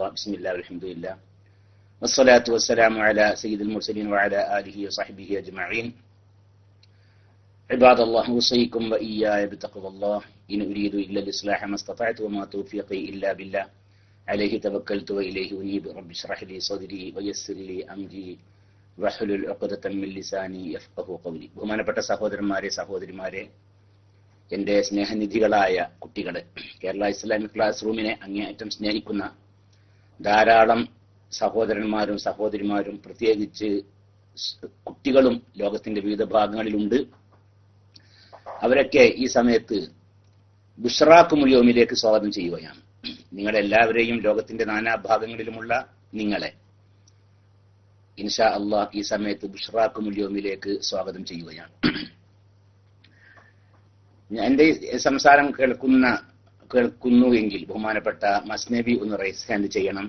الله بسم الله والحمد لله والصلاة والسلام على سيد المرسلين وعلى آله وصحبه أجمعين عباد الله أوصيكم وإياي بتقوى الله إن أريد إلا الإصلاح ما استطعت وما توفيقي إلا بالله عليه توكلت وإليه أنيب رب اشرح لي صدري ويسر لي أمري വഹ്ലുൽ ഉഖ്ദത മിൻ ലിസാനി യഫ്ഖഹു ഖൗലി. ബഹുമാനപ്പെട്ട സഹോദരന്മാരെ, സഹോദരിമാരെ, എൻ്റെ സ്നേഹനിധികളായ കുട്ടികളെ, കേരള ഇസ്ലാമിക് ക്ലാസ് റൂമിനെ അങ്ങേയറ്റം സ്നേഹിക്കുന്ന ധാരാളം സഹോദരന്മാരും സഹോദരിമാരും പ്രത്യേകിച്ച് കുട്ടികളും ലോകത്തിന്റെ വിവിധ ഭാഗങ്ങളിലുണ്ട്. അവരൊക്കെ ഈ സമയത്ത് ബുശ്റാക്കുമുൽ യൗമിലേക്ക് സ്വാഗതം ചെയ്യുകയാണ്. നിങ്ങളെല്ലാവരെയും, ലോകത്തിന്റെ നാനാഭാഗങ്ങളിലുമുള്ള നിങ്ങളെ ഇൻഷാ അള്ളാഹ് ഈ സമയത്ത് ബുശ്റാക്കുമുൽ യൗമിലേക്ക് സ്വാഗതം ചെയ്യുകയാണ്. എന്റെ സംസാരം കേൾക്കുന്നു എങ്കിൽ ബഹുമാനപ്പെട്ട മസ്നബി ഒന്ന് റൈസ് ഹാൻഡ് ചെയ്യണം.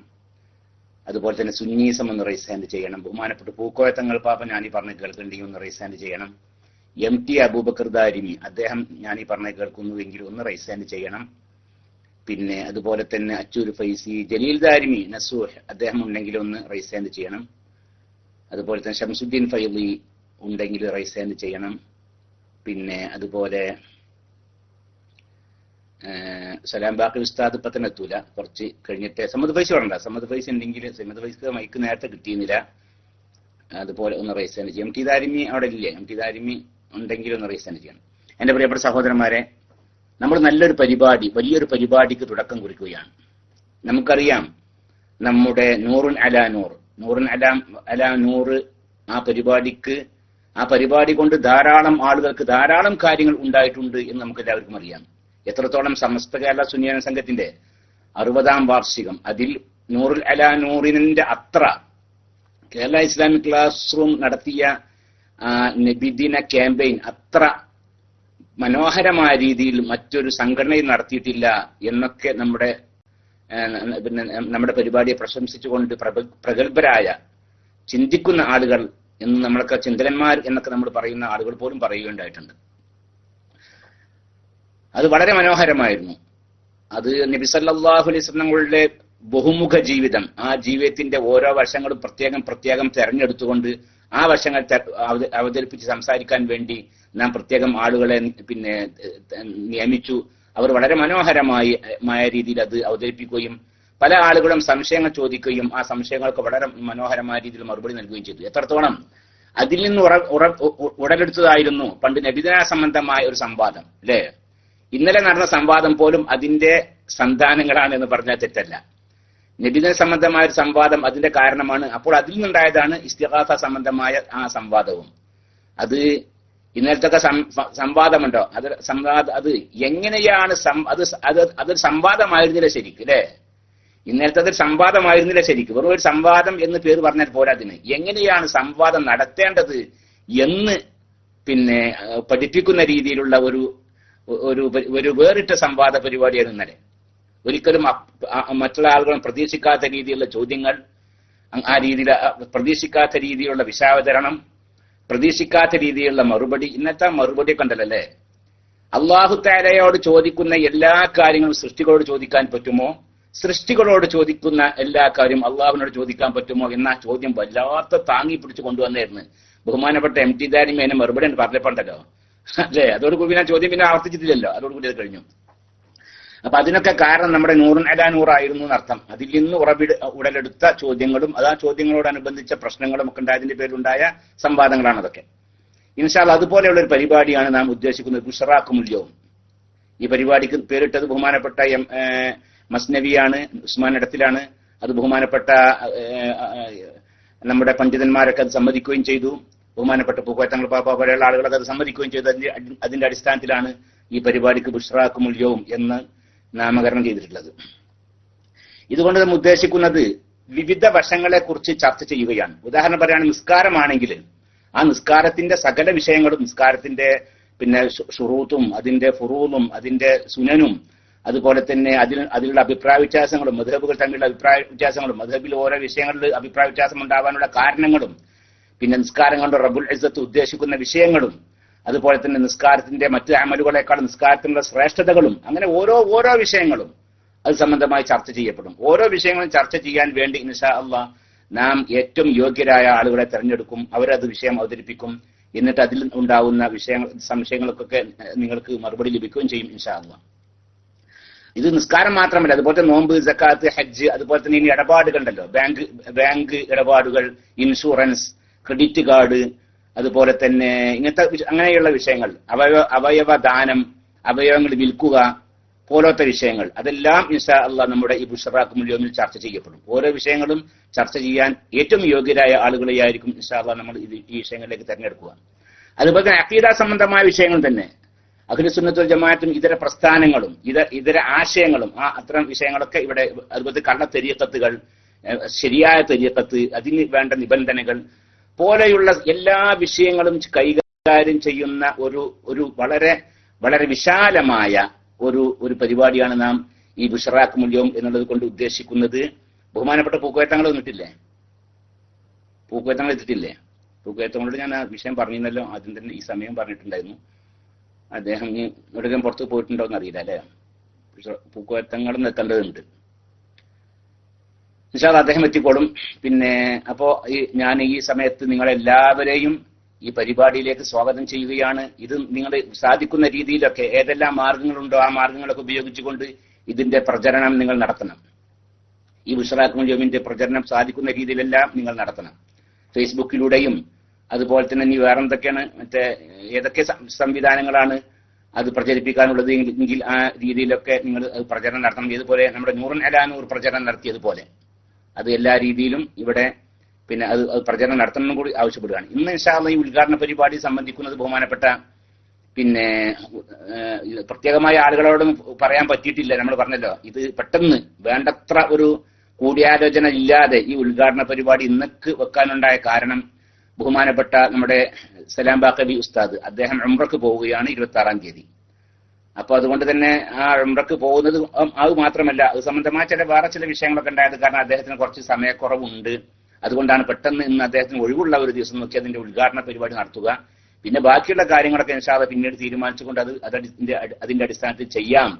അതുപോലെ തന്നെ സുന്നീസം ഒന്ന് റൈസ് ഹാൻഡ് ചെയ്യണം. ബഹുമാനപ്പെട്ട പൂക്കോയത്തങ്ങൾ പാപ്പ ഞാനീ പറഞ്ഞ കേൾക്കുന്നുണ്ടെങ്കിൽ ഒന്ന് റൈസ് ഹാൻഡ് ചെയ്യണം. MT അബൂബക്കർ ദാരിമി, അദ്ദേഹം ഞാനീ പറഞ്ഞ കേൾക്കുന്നുവെങ്കിൽ ഒന്ന് റൈസ് ഹാൻഡ് ചെയ്യണം. പിന്നെ അതുപോലെ തന്നെ അച്ചൂർ ഫൈസി, ജലീൽ ദാരിമി, നസൂഹ് അദ്ദേഹം ഉണ്ടെങ്കിൽ ഒന്ന് റൈസ് ഹാൻഡ് ചെയ്യണം. അതുപോലെ തന്നെ ഷംസുദ്ദീൻ ഫൈലി ഉണ്ടെങ്കിൽ റൈസ് ഹാൻഡ് ചെയ്യണം. പിന്നെ അതുപോലെ സലാം ബാക്കി ഉസ്താദ് ഇപ്പൊ തന്നെ എത്തൂല, കുറച്ച് കഴിഞ്ഞിട്ട് സമദ് ഫൈസ് വേണ്ട. സമദ് ഫൈസ് ഉണ്ടെങ്കിൽ, സമദ് ഫൈസ് മൈക്ക് നേരത്തെ കിട്ടിയിരുന്നില്ല, അതുപോലെ ഒന്ന് റൈസ് ഹാൻഡ് ചെയ്യും. MT ദാരിമി അവിടെ ഇല്ലേ? MT ദാരിമി ഉണ്ടെങ്കിൽ ഒന്ന് റൈസ് ഹാൻഡ് ചെയ്യണം. എന്റെ പ്രിയപ്പെട്ട സഹോദരന്മാരെ, നമ്മൾ നല്ലൊരു പരിപാടി, വലിയൊരു പരിപാടിക്ക് തുടക്കം കുറിക്കുകയാണ്. നമുക്കറിയാം നമ്മുടെ നൂറുൻ അലാ നൂർ, നൂറുൻ അലാ നൂറ്, ആ പരിപാടി കൊണ്ട് ധാരാളം ആളുകൾക്ക് ധാരാളം കാര്യങ്ങൾ ഉണ്ടായിട്ടുണ്ട് എന്ന് നമുക്ക് എല്ലാവർക്കും അറിയാം. എത്രത്തോളം സമസ്ത കേരള സുന്നിയൻ സംഘത്തിന്റെ 60ാം വാർഷികം, അതിൽ നൂറുൽ അലാ നൂറിന്റെ അത്ര കേരള ഇസ്ലാമിക് ക്ലാസ് റൂം നടത്തിയ നബിദിന ക്യാമ്പയിൻ അത്ര മനോഹരമായ രീതിയിൽ മറ്റൊരു സംഘടനയും നടത്തിയിട്ടില്ല എന്നൊക്കെ നമ്മുടെ പരിപാടിയെ പ്രശംസിച്ചുകൊണ്ട് പ്രഗത്ഭരായ ചിന്തിക്കുന്ന ആളുകൾ എന്ന് നമ്മളൊക്കെ ചിന്തകന്മാർ എന്നൊക്കെ നമ്മൾ പറയുന്ന ആളുകൾ പോലും പറയുകയുണ്ടായിട്ടുണ്ട്. അത് വളരെ മനോഹരമായിരുന്നു. അത് നബി സല്ലല്ലാഹു അലൈഹി വസല്ലമയുടെ ബഹുമുഖ ജീവിതം, ആ ജീവിതത്തിന്റെ ഓരോ വശങ്ങളും പ്രത്യേകം തെരഞ്ഞെടുത്തുകൊണ്ട് ആ വശങ്ങൾ അവതരിപ്പിച്ച് സംസാരിക്കാൻ വേണ്ടി നാം പ്രത്യേകം ആളുകളെ നിയമിച്ചു. അവർ വളരെ മനോഹരമായ രീതിയിൽ അത് അവതരിപ്പിക്കുകയും പല ആളുകളും സംശയങ്ങൾ ചോദിക്കുകയും ആ സംശയങ്ങൾക്ക് വളരെ മനോഹരമായ രീതിയിൽ മറുപടി നൽകുകയും ചെയ്തു. എത്രത്തോളം അതിൽ നിന്ന് ഉടലെടുത്തതായിരുന്നു പണ്ട് നബിദിന സംബന്ധമായ ഒരു സംവാദം, അല്ലേ? ഇന്നലെ നടന്ന സംവാദം പോലും അതിന്റെ സന്താനങ്ങളാണ് എന്ന് പറഞ്ഞാൽ തെറ്റല്ല. നബിദിന സംബന്ധമായ ഒരു സംവാദം അതിന്റെ കാരണമാണ്. അപ്പോൾ അതിൽ നിന്നുണ്ടായതാണ് ഇസ്തിഗാസ സംബന്ധമായ ആ സംവാദവും. അത് ഇന്നലത്തെ സംവാദമുണ്ടോ? അത് എങ്ങനെയാണ് അതൊരു സംവാദമായിരുന്നില്ല ശരിക്കും, അല്ലേ? ഇന്നലത്തെ അതൊരു സംവാദമായിരുന്നില്ല ശരിക്കും. വെറും ഒരു സംവാദം എന്ന് പേര് പറഞ്ഞാൽ പോരാ, അതിന് എങ്ങനെയാണ് സംവാദം നടത്തേണ്ടത് എന്ന് പഠിപ്പിക്കുന്ന രീതിയിലുള്ള ഒരു വേറിട്ട സംവാദ പരിപാടിയായിരുന്നു ഇന്നലെ. ഒരിക്കലും മറ്റുള്ള ആളുകളും പ്രതീക്ഷിക്കാത്ത രീതിയിലുള്ള ചോദ്യങ്ങൾ, ആ രീതിയിൽ പ്രതീക്ഷിക്കാത്ത രീതിയിലുള്ള വിശാവതരണം, പ്രതീക്ഷിക്കാത്ത രീതിയിലുള്ള മറുപടി. ഇന്നത്തെ മറുപടി കണ്ടല്ലേ? അല്ലാഹു തആലയോട് ചോദിക്കുന്ന എല്ലാ കാര്യങ്ങളും സൃഷ്ടികളോട് ചോദിക്കാൻ പറ്റുമോ? സൃഷ്ടികളോട് ചോദിക്കുന്ന എല്ലാ കാര്യം അള്ളാഹുവിനോട് ചോദിക്കാൻ പറ്റുമോ എന്ന ചോദ്യം വല്ലാത്ത താങ്ങി പിടിച്ചു കൊണ്ടുവന്നായിരുന്നു ബഹുമാനപ്പെട്ട MT ദാരിമി. അതിനെ മറുപടി പറഞ്ഞപ്പോണ്ടല്ലോ, അല്ലേ? അതോടുകൂടി ഞാൻ ചോദ്യം ആവർത്തിച്ചിട്ടില്ലല്ലോ, അതോടുകൂടി അത് കഴിഞ്ഞു. അപ്പൊ അതിനൊക്കെ കാരണം നമ്മുടെ നൂറുൻ അലാ നൂറായിരുന്നു എന്നർത്ഥം. അതിൽ നിന്ന് ഉടലെടുത്ത ചോദ്യങ്ങളും ആ ചോദ്യങ്ങളോടനുബന്ധിച്ച പ്രശ്നങ്ങളും ഒക്കെ ഉണ്ടായതിന്റെ പേരിലുണ്ടായ സംവാദങ്ങളാണ് അതൊക്കെ. ഇൻഷാ അല്ലാഹ് അതുപോലെയുള്ള ഒരു പരിപാടിയാണ് നാം ഉദ്ദേശിക്കുന്നത്, ബുശ്റാക്കുമുൽ യൗം. ഈ പരിപാടിക്ക് പേരിട്ടത് ബഹുമാനപ്പെട്ട മസ്നവിയാണ്, ഉസ്മാൻ ഇടത്തിലാണ്. അത് ബഹുമാനപ്പെട്ട നമ്മുടെ പണ്ഡിതന്മാരൊക്കെ അത് സമ്മതിക്കുകയും ചെയ്തു. ബഹുമാനപ്പെട്ട പൂക്കോയത്തങ്ങൾ പാപ്പ പോലെയുള്ള ആളുകളൊക്കെ അത് സമ്മതിക്കുകയും ചെയ്തു. അതിന്റെ അടിസ്ഥാനത്തിലാണ് ഈ പരിപാടിക്ക് ബുശ്റാക്കുമുൽ യൗം എന്ന് നാമകരണം ചെയ്തിട്ടുള്ളത്. ഇതുകൊണ്ട് നമ്മൾ ഉദ്ദേശിക്കുന്നത് വിവിധ വശങ്ങളെ കുറിച്ച് ചർച്ച ചെയ്യുകയാണ്. ഉദാഹരണം പറയുകയാണെങ്കിൽ നിസ്കാരമാണെങ്കിൽ ആ നിസ്കാരത്തിന്റെ സകല വിഷയങ്ങളും, നിസ്കാരത്തിന്റെ ഷുറൂത്തും അതിന്റെ ഫുറൂലും അതിന്റെ സുനനും അതുപോലെ തന്നെ അതിലുള്ള അഭിപ്രായ വ്യത്യാസങ്ങളും, മദ്ഹബുകൾ തമ്മിലുള്ള അഭിപ്രായ വ്യത്യാസങ്ങളും, മദ്ഹബിൽ ഓരോ വിഷയങ്ങളിൽ അഭിപ്രായ വ്യത്യാസം ഉണ്ടാവാനുള്ള കാരണങ്ങളും, പിന്നെ നിസ്കാരം കൊണ്ട് റബ്ബുൽ ഇസ്സത്ത് ഉദ്ദേശിക്കുന്ന വിഷയങ്ങളും, അതുപോലെ തന്നെ നിസ്കാരത്തിന്റെ മറ്റ് അമലുകളെക്കാൾ നിസ്കാരത്തിനുള്ള ശ്രേഷ്ഠതകളും, അങ്ങനെ ഓരോ വിഷയങ്ങളും അത് സംബന്ധമായി ചർച്ച ചെയ്യപ്പെടും. ഓരോ വിഷയങ്ങളും ചർച്ച ചെയ്യാൻ വേണ്ടി ഇൻഷാ അല്ലാഹ് നാം ഏറ്റവും യോഗ്യരായ ആളുകളെ തെരഞ്ഞെടുക്കും. അവരത് വിഷയം അവതരിപ്പിക്കും. എന്നിട്ട് അതിൽ ഉണ്ടാവുന്ന സംശയങ്ങൾക്കൊക്കെ നിങ്ങൾക്ക് മറുപടി ലഭിക്കുകയും ചെയ്യും ഇൻഷാ അല്ലാഹ്. ഇത് നിസ്കാരം മാത്രമല്ല, അതുപോലെ നോമ്പ്, സക്കാത്ത്, ഹജ്ജ്, അതുപോലെ തന്നെ ഇനി ഇടപാടുകളുണ്ടല്ലോ, ബാങ്ക് ഇടപാടുകൾ, ഇൻഷുറൻസ്, ക്രെഡിറ്റ് കാർഡ്, അതുപോലെ തന്നെ ഇങ്ങനത്തെ അങ്ങനെയുള്ള വിഷയങ്ങൾ, അവയവദാനം, അവയവങ്ങൾ വിൽക്കുക പോലത്തെ വിഷയങ്ങൾ, അതെല്ലാം ഇൻഷാ അല്ലാഹ് നമ്മുടെ ഈ ബുശ്റാക്കുൽ യൗമിൽ ചർച്ച ചെയ്യപ്പെടും. ഓരോ വിഷയങ്ങളും ചർച്ച ചെയ്യാൻ ഏറ്റവും യോഗ്യരായ ആളുകളെയായിരിക്കും ഇൻഷാ അല്ലാഹ് നമ്മൾ ഈ വിഷയങ്ങളിലേക്ക് തെരഞ്ഞെടുക്കുക. അതുപോലെ തന്നെ അഖീദ സംബന്ധമായ വിഷയങ്ങൾ തന്നെ, അഹ്ലു സുന്നത്ത് വൽ ജമാഅത്തും ഇതര പ്രസ്ഥാനങ്ങളും ഇതര ആശയങ്ങളും അത്തരം വിഷയങ്ങളൊക്കെ ഇവിടെ, അതുപോലെ കള്ള തരീഖത്തുകൾ, ശരിയായ തരീഖത്ത്, അതിന് വേണ്ട നിബന്ധനകൾ പോലെയുള്ള എല്ലാ വിഷയങ്ങളും കൈകാര്യം ചെയ്യുന്ന ഒരു വളരെ വളരെ വിശാലമായ ഒരു പരിപാടിയാണ് നാം ഈ ബുശ്റാക്കുൽ യൗം എന്നുള്ളത് കൊണ്ട് ഉദ്ദേശിക്കുന്നത്. ബഹുമാനപ്പെട്ട പൂക്കോയത്തങ്ങൾ വന്നിട്ടില്ലേ? പൂക്കോയത്തങ്ങൾ എത്തിയിട്ടില്ലേ? പൂക്കോയത്തങ്ങളോട് ഞാൻ ആ വിഷയം പറഞ്ഞിരുന്നല്ലോ, ആദ്യം തന്നെ ഈ സമയം പറഞ്ഞിട്ടുണ്ടായിരുന്നു. അദ്ദേഹം എവിടെയെങ്കിലും പുറത്ത് പോയിട്ടുണ്ടോ എന്ന് അറിയില്ല അല്ലെ? പൂക്കോയത്തങ്ങളും എത്തേണ്ടതുണ്ട്. ഇൻഷാ അല്ലാഹ് അദ്ദേഹം എത്തിക്കോളും. പിന്നെ അപ്പോ ഞാൻ ഈ സമയത്ത് നിങ്ങളെല്ലാവരെയും ഈ പരിപാടിയിലേക്ക് സ്വാഗതം ചെയ്യുകയാണ്. ഇത് നിങ്ങൾ സാധിക്കുന്ന രീതിയിലൊക്കെ ഏതെല്ലാം മാർഗങ്ങളുണ്ടോ ആ മാർഗങ്ങളൊക്കെ ഉപയോഗിച്ചുകൊണ്ട് ഇതിന്റെ പ്രചരണം നിങ്ങൾ നടത്തണം. ഈ ബുശ്റാക്കുൽ യൗമിന്റെ പ്രചരണം സാധിക്കുന്ന രീതിയിലെല്ലാം നിങ്ങൾ നടത്തണം. ഫേസ്ബുക്കിലൂടെയും അതുപോലെ തന്നെ ഇനി വേറെന്തൊക്കെയാണ്, ഏതൊക്കെ സംവിധാനങ്ങളാണ് അത് പ്രചരിപ്പിക്കാനുള്ളത് എങ്കിൽ ആ രീതിയിലൊക്കെ നിങ്ങൾ പ്രചരണം നടത്തണം. ഇതുപോലെ നമ്മുടെ നൂറുൻ അലാ നൂർ പ്രചരണം നടത്തിയതുപോലെ അത് എല്ലാ രീതിയിലും ഇവിടെ പിന്നെ അത് പ്രചരണം നടത്തണം കൂടി ആവശ്യപ്പെടുകയാണ്. ഇന്ന് ഇൻഷാ അല്ലാഹ് ഈ ഉദ്ഘാടന പരിപാടി സംബന്ധിക്കുന്നത് ബഹുമാനപ്പെട്ട പിന്നെ പ്രത്യേകമായ ആളുകളോടൊന്നും പറയാൻ പറ്റിയിട്ടില്ല. നമ്മൾ പറഞ്ഞല്ലോ, ഇത് പെട്ടെന്ന് വേണ്ടത്ര ഒരു കൂടിയാലോചന ഇല്ലാതെ ഈ ഉദ്ഘാടന പരിപാടി ഇന്നക്ക് വെക്കാനുണ്ടായ കാരണം ബഹുമാനപ്പെട്ട നമ്മുടെ സലാം ബാക്കവി ഉസ്താദ് അദ്ദേഹം ഉംറക്ക് പോവുകയാണ് 26-ാം തീയതി. അപ്പൊ അതുകൊണ്ട് തന്നെ ആ ഉംറക്ക് പോകുന്നത് അത് മാത്രമല്ല, അത് സംബന്ധമായ വേറെ ചില വിഷയങ്ങളൊക്കെ ഉണ്ടായത് കാരണം അദ്ദേഹത്തിന് കുറച്ച് സമയക്കുറവുണ്ട്. അതുകൊണ്ടാണ് പെട്ടെന്ന് ഇന്ന് അദ്ദേഹത്തിന് ഒഴിവുള്ള ഒരു ദിവസം നോക്കി അതിന്റെ ഉദ്ഘാടന പരിപാടി നടത്തുക. പിന്നെ ബാക്കിയുള്ള കാര്യങ്ങളൊക്കെ ഇൻഷാ അല്ലാഹ് പിന്നീട് തീരുമാനിച്ചുകൊണ്ട് അതിന്റെ അടിസ്ഥാനത്തിൽ ചെയ്യാം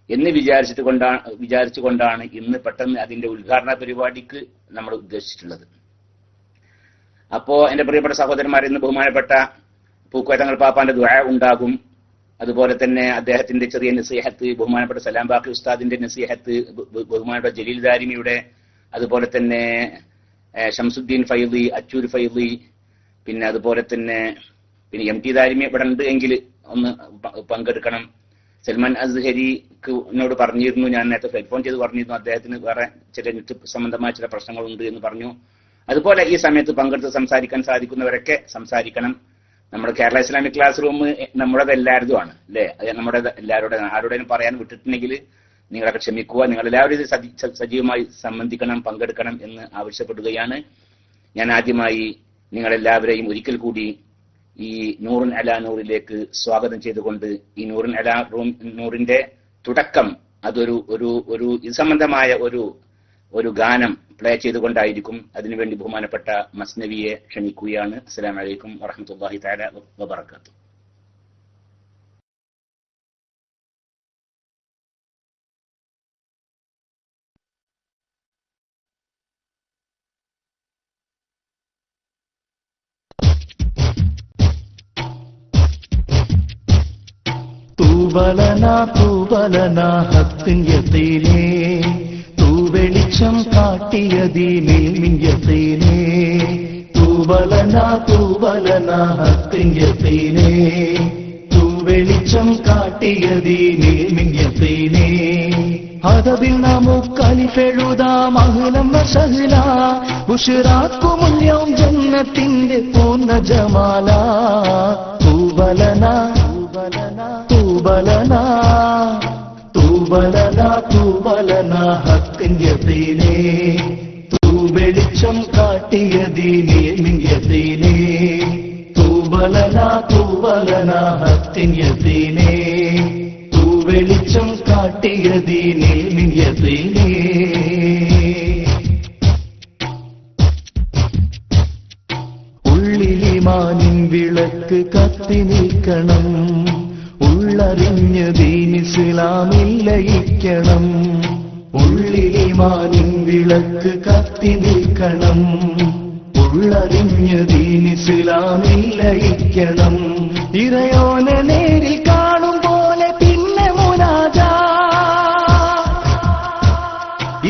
എന്ന് വിചാരിച്ചുകൊണ്ടാണ് ഇന്ന് പെട്ടെന്ന് അതിന്റെ ഉദ്ഘാടന പരിപാടിക്ക് നമ്മൾ ഉദ്ദേശിച്ചിട്ടുള്ളത്. അപ്പോ എന്റെ പ്രിയപ്പെട്ട സഹോദരന്മാർ, ഇന്ന് ബഹുമാനപ്പെട്ട പൂക്കോയത്തങ്ങൾ പാപ്പാന്റെ ദുആ ഉണ്ടാകും. അതുപോലെ തന്നെ അദ്ദേഹത്തിന്റെ ചെറിയ നസീഹത്ത്, ബഹുമാനപ്പെട്ട സലാം ബാക്കി ഉസ്താദിന്റെ നസീഹത്ത്, ബഹുമാനപ്പെട്ട ജലീൽ ദാരിമിയുടെ, അതുപോലെ തന്നെ ഷംസുദ്ദീൻ ഫൈദി, അച്ചൂർ ഫൈദി, പിന്നെ അതുപോലെ തന്നെ എം ടി ദാരിമി ഇവിടെ ഉണ്ട് എങ്കിൽ ഒന്ന് പങ്കെടുക്കണം. സൽമാൻ അസ്ഹരിനോട് പറഞ്ഞിരുന്നു, ഞാൻ നേരത്തെ ടെലിഫോൺ ചെയ്ത് പറഞ്ഞിരുന്നു, അദ്ദേഹത്തിന് വേറെ ചില നെറ്റ് സംബന്ധമായ ചില പ്രശ്നങ്ങളുണ്ട് എന്ന് പറഞ്ഞു. അതുപോലെ ഈ സമയത്ത് പങ്കെടുത്ത് സംസാരിക്കാൻ സാധിക്കുന്നവരൊക്കെ സംസാരിക്കണം. നമ്മുടെ കേരള ഇസ്ലാമിക് ക്ലാസ് റൂം നമ്മുടേത് എല്ലാവരുമാണ് അല്ലേ? അത് നമ്മുടെ എല്ലാവരുടെയും, ആരുടെയും പറയാൻ വിട്ടിട്ടുണ്ടെങ്കിൽ നിങ്ങളൊക്കെ ക്ഷമിക്കുക. നിങ്ങളെല്ലാവരും ഇത് സജീവമായി സംബന്ധിക്കണം, പങ്കെടുക്കണം എന്ന് ആവശ്യപ്പെടുകയാണ്. ഞാൻ ആദ്യമായി നിങ്ങളെല്ലാവരെയും ഒരിക്കൽ കൂടി ഈ നൂറുൻ അലാ നൂറിലേക്ക് സ്വാഗതം ചെയ്തുകൊണ്ട് ഈ നൂറുൻ അലാ നൂറിന്റെ തുടക്കം അതൊരു ഇത് സംബന്ധമായ ഒരു ഗാനം പ്ലേ ചെയ്തുകൊണ്ടായിരിക്കും. അതിനുവേണ്ടി ബഹുമാനപ്പെട്ട മസ്നവിയെ ക്ഷണിക്കുകയാണ്. അസ്സലാമു അലൈക്കും വറഹ്മത്തുള്ളാഹി തആല വബറകാതുഹു. തൂബലനാ തൂബലനാ ഹത്തിൻ യതീനേ, തൂവെളിച്ചം കാട്ടിയതീനിൽ മിൻ യതീനേ. തൂബലനാ തൂബലനാ ഹത്തിൻ യതീനേ, തൂവെളിച്ചം കാട്ടിയതീനിൽ മിൻ യതീനേ. അതതിൽ നമുക്കലിഫെഴുതാം അഹ്ലം വസഹ്ല, ബുശ്റാക്കുമുൽ യൗം ജന്നത്തിന്റെ പൂർണ്ണ ജമാല. തൂബലനാ തൂബലനാ തൂബലനാ തൂബലനാ ഹത്തിൻ യതീനേ, തൂവെളിച്ചം കാട്ടിയതീനേ മിൻ യതീനേ. തൂബലനാ തൂബലനാ ഹത്തിൻ യതീനേ, തൂവെളിച്ചം കാട്ടിയതീനേ മിൻ യതീനേ. ഉള്ളിലിമാനിൻ വിളക്ക് കത്തി നിൽക്കണം, ഉള്ളറിഞ്ഞ് ദീൻ ഇസ്ലാമിൽ ലയിക്കണം. ഉള്ളിലിമാനിൻ വിളക്ക് കത്തി നിൽക്കണം. ഉള്ളറിഞ്ഞ് ദീനിസ്ലാമിൽ ലയിക്കണം. ഇറയോനെ നേരിൽ കാണും പോലെ പിന്നെ മുനാജാ.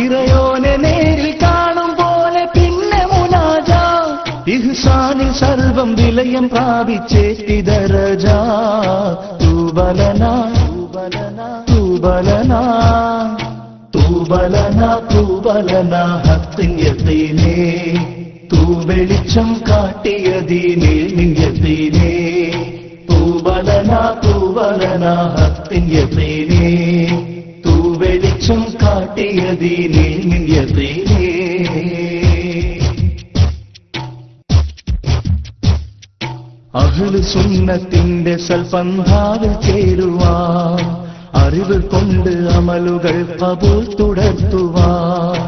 ഇറയോനെ നേരിൽ കാണും പോലെ പിന്നെ മുനാജാ. ഇഹ്സാനിൽ സർവം വിലയം പ്രാപിച്ചേറ്റി ദരജാ. തൂബലനാ തൂബലനാ തൂബലനാ തൂബലനാ ഹഖിൻ യഖീനേ. തൂ വെളിച്ചം കാട്ടിയ ദീനേ മിൻ യഖീനേ. തൂബലനാ തൂബലനാ ഹഖിൻ യഖീനേ. തൂ വെളിച്ചം കാട്ടിയ ദീനേ മിൻ യഖീനേ. അഹ്ലു സുന്നത്തിന്റെ സൽപന്ഥാവിൽ ചേരുവാൻ, അറിവ് കൊണ്ട് അമലുകൾ ഖബൂൽ തുടർത്തുവാൻ.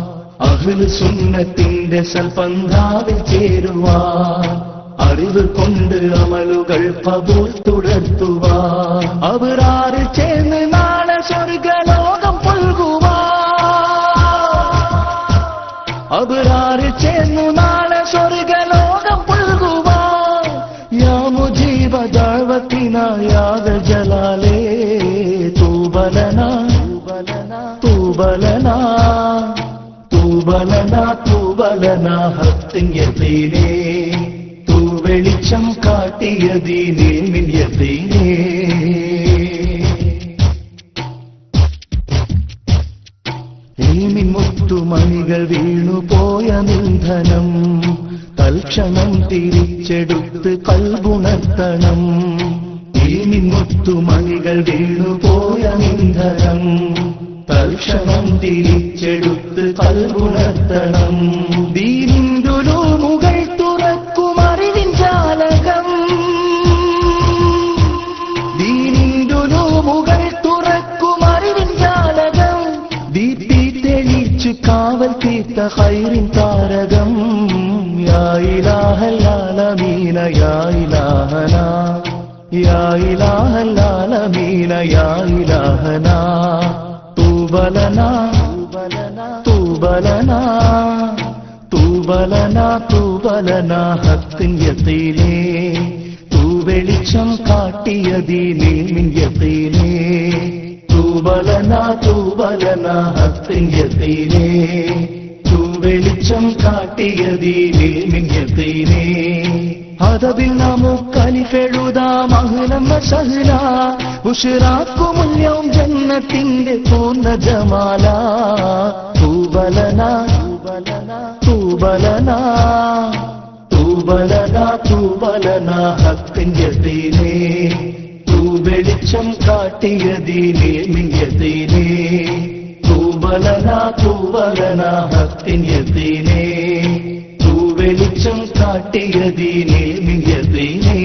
അഹ്ലു സുന്നത്തിന്റെ സൽപന്ഥാവിൽ ചേരുവാൻ, അറിവ് കൊണ്ട് അമലുകൾ ഖബൂൽ തുടർത്തുവാൻ. അവരാറ് ചേർന്ന് നാളെ സ്വർഗലോകം പുൽകുവാൻ. അവരാറ് ചേർന്ന് നാളെ സ്വർഗലോകം പുൽകുവാൻ. യാ മുജീബ ദഅവതിനാ യാ ദൽ ജലാലേ. തൂബലനാ തൂബലനാ തൂബലനാ തൂബലനാ ഹഖിൻ യഖീനേ. തൂ വെളിച്ചം കാട്ടിയ ദീനേ മിൻ യഖീനേ. മുത്തുമണികൾ വീണുപോയ നിന്ധനം തൽക്ഷണം തിരിച്ചെടുത്ത് കൽബുണർത്തണം. മുത്തുമണികൾ വീണുപോയ നിന്ധനം തൽക്ഷണം തിരിച്ചെടുത്ത് കൽബുണർത്തണം. ദീനിന്ദുലൂമുകൾ തുറക്കും അറിവിൻ ജാലകം. ദീനിന്ദുലൂമുകൾ തുറക്കും അറിവിൻ ജാലകം. ദീപ്തി തെളിച്ചു കാവൽ തീർത്ത ഖൈറിൻ താരകം. യാ ഇലാഹൽ ആലമീന യാ ഇലാഹനാ. യാ ഇലാഹൽ ആലമീന യാ ഇലാഹനാ. തൂബലനാ തൂബലനാ തൂബലനാ തൂബലനാ ഹഖിൻ യഖീനേ. തൂ വെളിച്ചം കാട്ടിയ ദീനേ മിൻ യഖീനേ. തൂബലനാ തൂബലനാ ഹഖിൻ യഖീനേ. തൂ വെളിച്ചം കാട്ടിയ ദീനേ മിൻ യഖീനേ. അതബിൽ നമുക്കലിഫെഴുതാം അഹ്ലൻ വസഹ്ലാ. ബുശ്റാക്കുമുൽ യൗം ജന്നത്തിന്റെ പൂർണ്ണ ജമാലാ. തൂബലനാ തൂബലനാ തൂബലനാ തൂബലനാ ഹഖിൻ യഖീനേ. തൂ വെളിച്ചം കാട്ടിയ ദീനേ മിൻ യഖീനേ. തൂബലനാ തൂബലനാ ഹഖിൻ യഖീനേ. തൂ വെളിച്ചം കാട്ടിയ ദീനേ മിൻ യഖീനേ.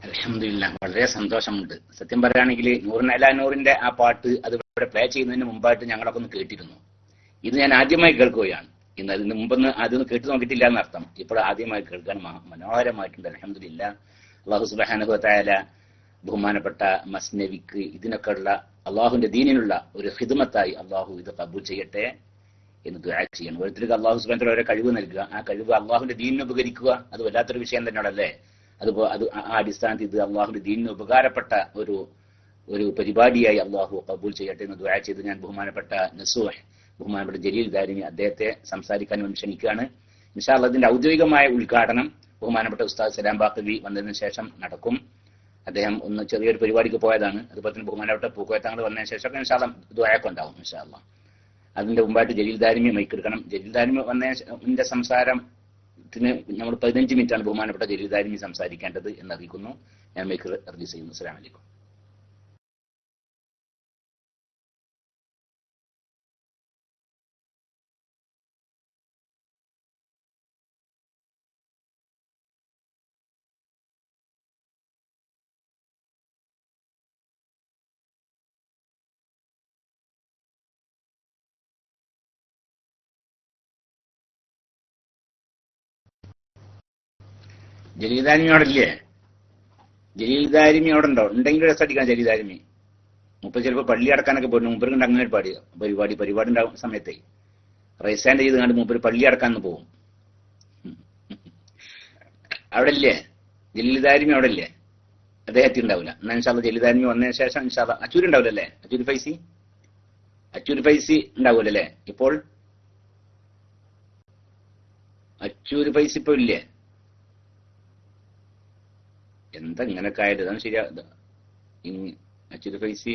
അൽഹംദുലില്ലാ, വളരെ സന്തോഷമുണ്ട്. സത്യം പറയുകയാണെങ്കിൽ നൂറിനലാ നൂറിന്റെ ആ പാട്ട് അത് ഇവിടെ പ്ലേ ചെയ്യുന്നതിന് മുമ്പായിട്ട് ഞങ്ങളൊക്കെ ഒന്ന് കേട്ടിരുന്നു. ഇത് ഞാൻ ആദ്യമായി കേൾക്കുകയാണ്. ഇതിന് മുമ്പൊന്ന് ആദ്യം കേട്ടു നോക്കിയിട്ടില്ല എന്നർത്ഥം. ഇപ്പോൾ ആദ്യമായി കേൾക്കാൻ മനോഹരമായിട്ടുണ്ട്. അൽഹംദുലില്ലാ. അല്ലാഹു സുബ്ഹാനഹു വ തആല ബഹുമാനപ്പെട്ട മസ്നവിക്ക് ഇതിനൊക്കെയുള്ള അള്ളാഹുവിന്റെ ദീനിനുള്ള ഒരു ഖിദ്മത്തായി അള്ളാഹു ഇത് കബൂൽ ചെയ്യട്ടെ എന്ന് ദുആ ചെയ്യണം. ഓരോരുത്തർക്ക് അള്ളാഹു സുബ്ഹാനഹു വ തആല ഓരോ കഴിവ് നൽകുക. ആ കഴിവ് അള്ളാഹുവിന്റെ ദീനിന് ഉപകരിക്കുക. അത് വല്ലാത്തൊരു വിഷയം തന്നെയാണല്ലേ. അത് ആ അടിസ്ഥാനത്തിൽ ഇത് അള്ളാഹുവിന്റെ ദീനിന് ഉപകാരപ്പെട്ട ഒരു പരിപാടിയായി അള്ളാഹു കബൂൽ ചെയ്യട്ടെ എന്ന് ദുആ ചെയ്ത് ഞാൻ ബഹുമാനപ്പെട്ട നസൂഹ്, ബഹുമാനപ്പെട്ട ജലീൽ ദാരിമി അദ്ദേഹത്തെ സംസാരിക്കാൻ വേണ്ടി ക്ഷണിക്കുകയാണ്. ഇൻഷാ അല്ലാഹ് ഇതിന്റെ ഔദ്യോഗികമായ ഉദ്ഘാടനം ബഹുമാനപ്പെട്ട ഉസ്താദ് സലാം ബാഖവി വന്നതിന് ശേഷം നടക്കും. അദ്ദേഹം ഒന്ന് ചെറിയൊരു പരിപാടിക്ക് പോയതാണ്. അതുപോലെ തന്നെ ബഹുമാനപ്പെട്ട പൂക്കോയത്തങ്ങൾ വന്നതിന് ശേഷം ഇൻഷാ അല്ലാഹ് ദുആയൊക്കെ ഉണ്ടാവും ഇൻഷാ അല്ലാഹ്. അതിന്റെ മുമ്പായിട്ട് ജലീൽ ദാരിമി മൈക്കെടുക്കണം. ജലീൽ ദാരിമി വന്നതിന്റെ സംസാരത്തിന് നമ്മൾ 15 മിനിറ്റാണ് ബഹുമാനപ്പെട്ട ജലീൽ ദാരിമി സംസാരിക്കേണ്ടത് എന്നറിയിക്കുന്നു. ഞാൻ മൈക്ക് റിലീസ് ചെയ്യുന്നു. അസ്സലാമു അലൈക്കും. ജലീൽദാരിമി അവിടെ ഇല്ലേ? ജലീൽദാരിമി അവിടെ ഉണ്ടോ? ഉണ്ടെങ്കിൽ രസടിക്കാൻ ജലീൽദാരിമി. മുപ്പത് ചിലപ്പോൾ പള്ളി അടക്കാനൊക്കെ പോയിരുന്നു. മുപ്പരുണ്ട് അങ്ങനെ ഒരു പരിപാടി ഉണ്ടാകും സമയത്തെ റൈസാൻഡ് ചെയ്ത് കണ്ട് മുപ്പര് പള്ളി അടക്കാന്ന് പോകും. അവിടെ ഇല്ലേ ജലീൽദാരിമി? അവിടെ ഇല്ലേ? അദ്ദേഹത്തിന് ഉണ്ടാവില്ല. എന്നാൽ ഇൻഷാല്ലാ ജലീൽദാരിമി വന്നതിന് ശേഷം ഇൻഷാല്ലാ അച്ചൂരി ഉണ്ടാവില്ല അല്ലേ? അച്ചൂരി ഫൈസി ഉണ്ടാവൂല അല്ലേ? ഇപ്പോൾ അച്ചൂരി ഫൈസി ഇപ്പൊ ഇല്ലേ? എന്താ ഇങ്ങനൊക്കെ ആയത്? അതാണ് ശരിയാ. അച്ചൂരി ഫൈസി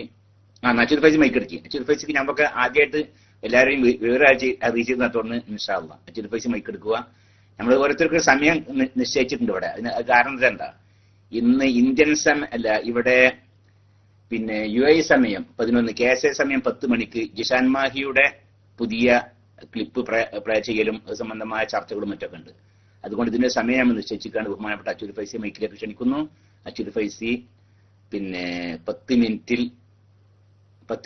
മൈക്കെടുക്കി. അച്ചൂരി ഫൈസിക്ക് ഞമ്മക്ക് ആദ്യമായിട്ട് എല്ലാവരെയും വിവരം അറിയിച്ചിരുന്ന തുടർന്ന് ഇൻഷാ അല്ലാഹ് അച്ചൂരി ഫൈസി മൈക്കെടുക്കുക. നമ്മൾ ഓരോരുത്തർക്ക് സമയം നിശ്ചയിച്ചിട്ടുണ്ട് ഇവിടെ. അതിന് കാരണം എന്താ, ഇന്ന് ഇന്ത്യൻ ഇവിടെ പിന്നെ UAE സമയം 11, KSA സമയം 10 മണിക്ക് ജിഷാൻ മാഹിയുടെ പുതിയ ക്ലിപ്പ് പ്ലേ ചെയ്യലും അത് സംബന്ധമായ ചർച്ചകളും മറ്റൊക്കെ ഉണ്ട്. അതുകൊണ്ട് ഇതിന്റെ സമയം നമ്മൾ നിശ്ചയിച്ചിട്ടാണ് ബഹുമാനപ്പെട്ട അച്ചൂരി ഫൈസി മൈക്കിലേക്ക് ക്ഷണിക്കുന്നു. അച്ചൂരി ഫൈസി പിന്നെ 10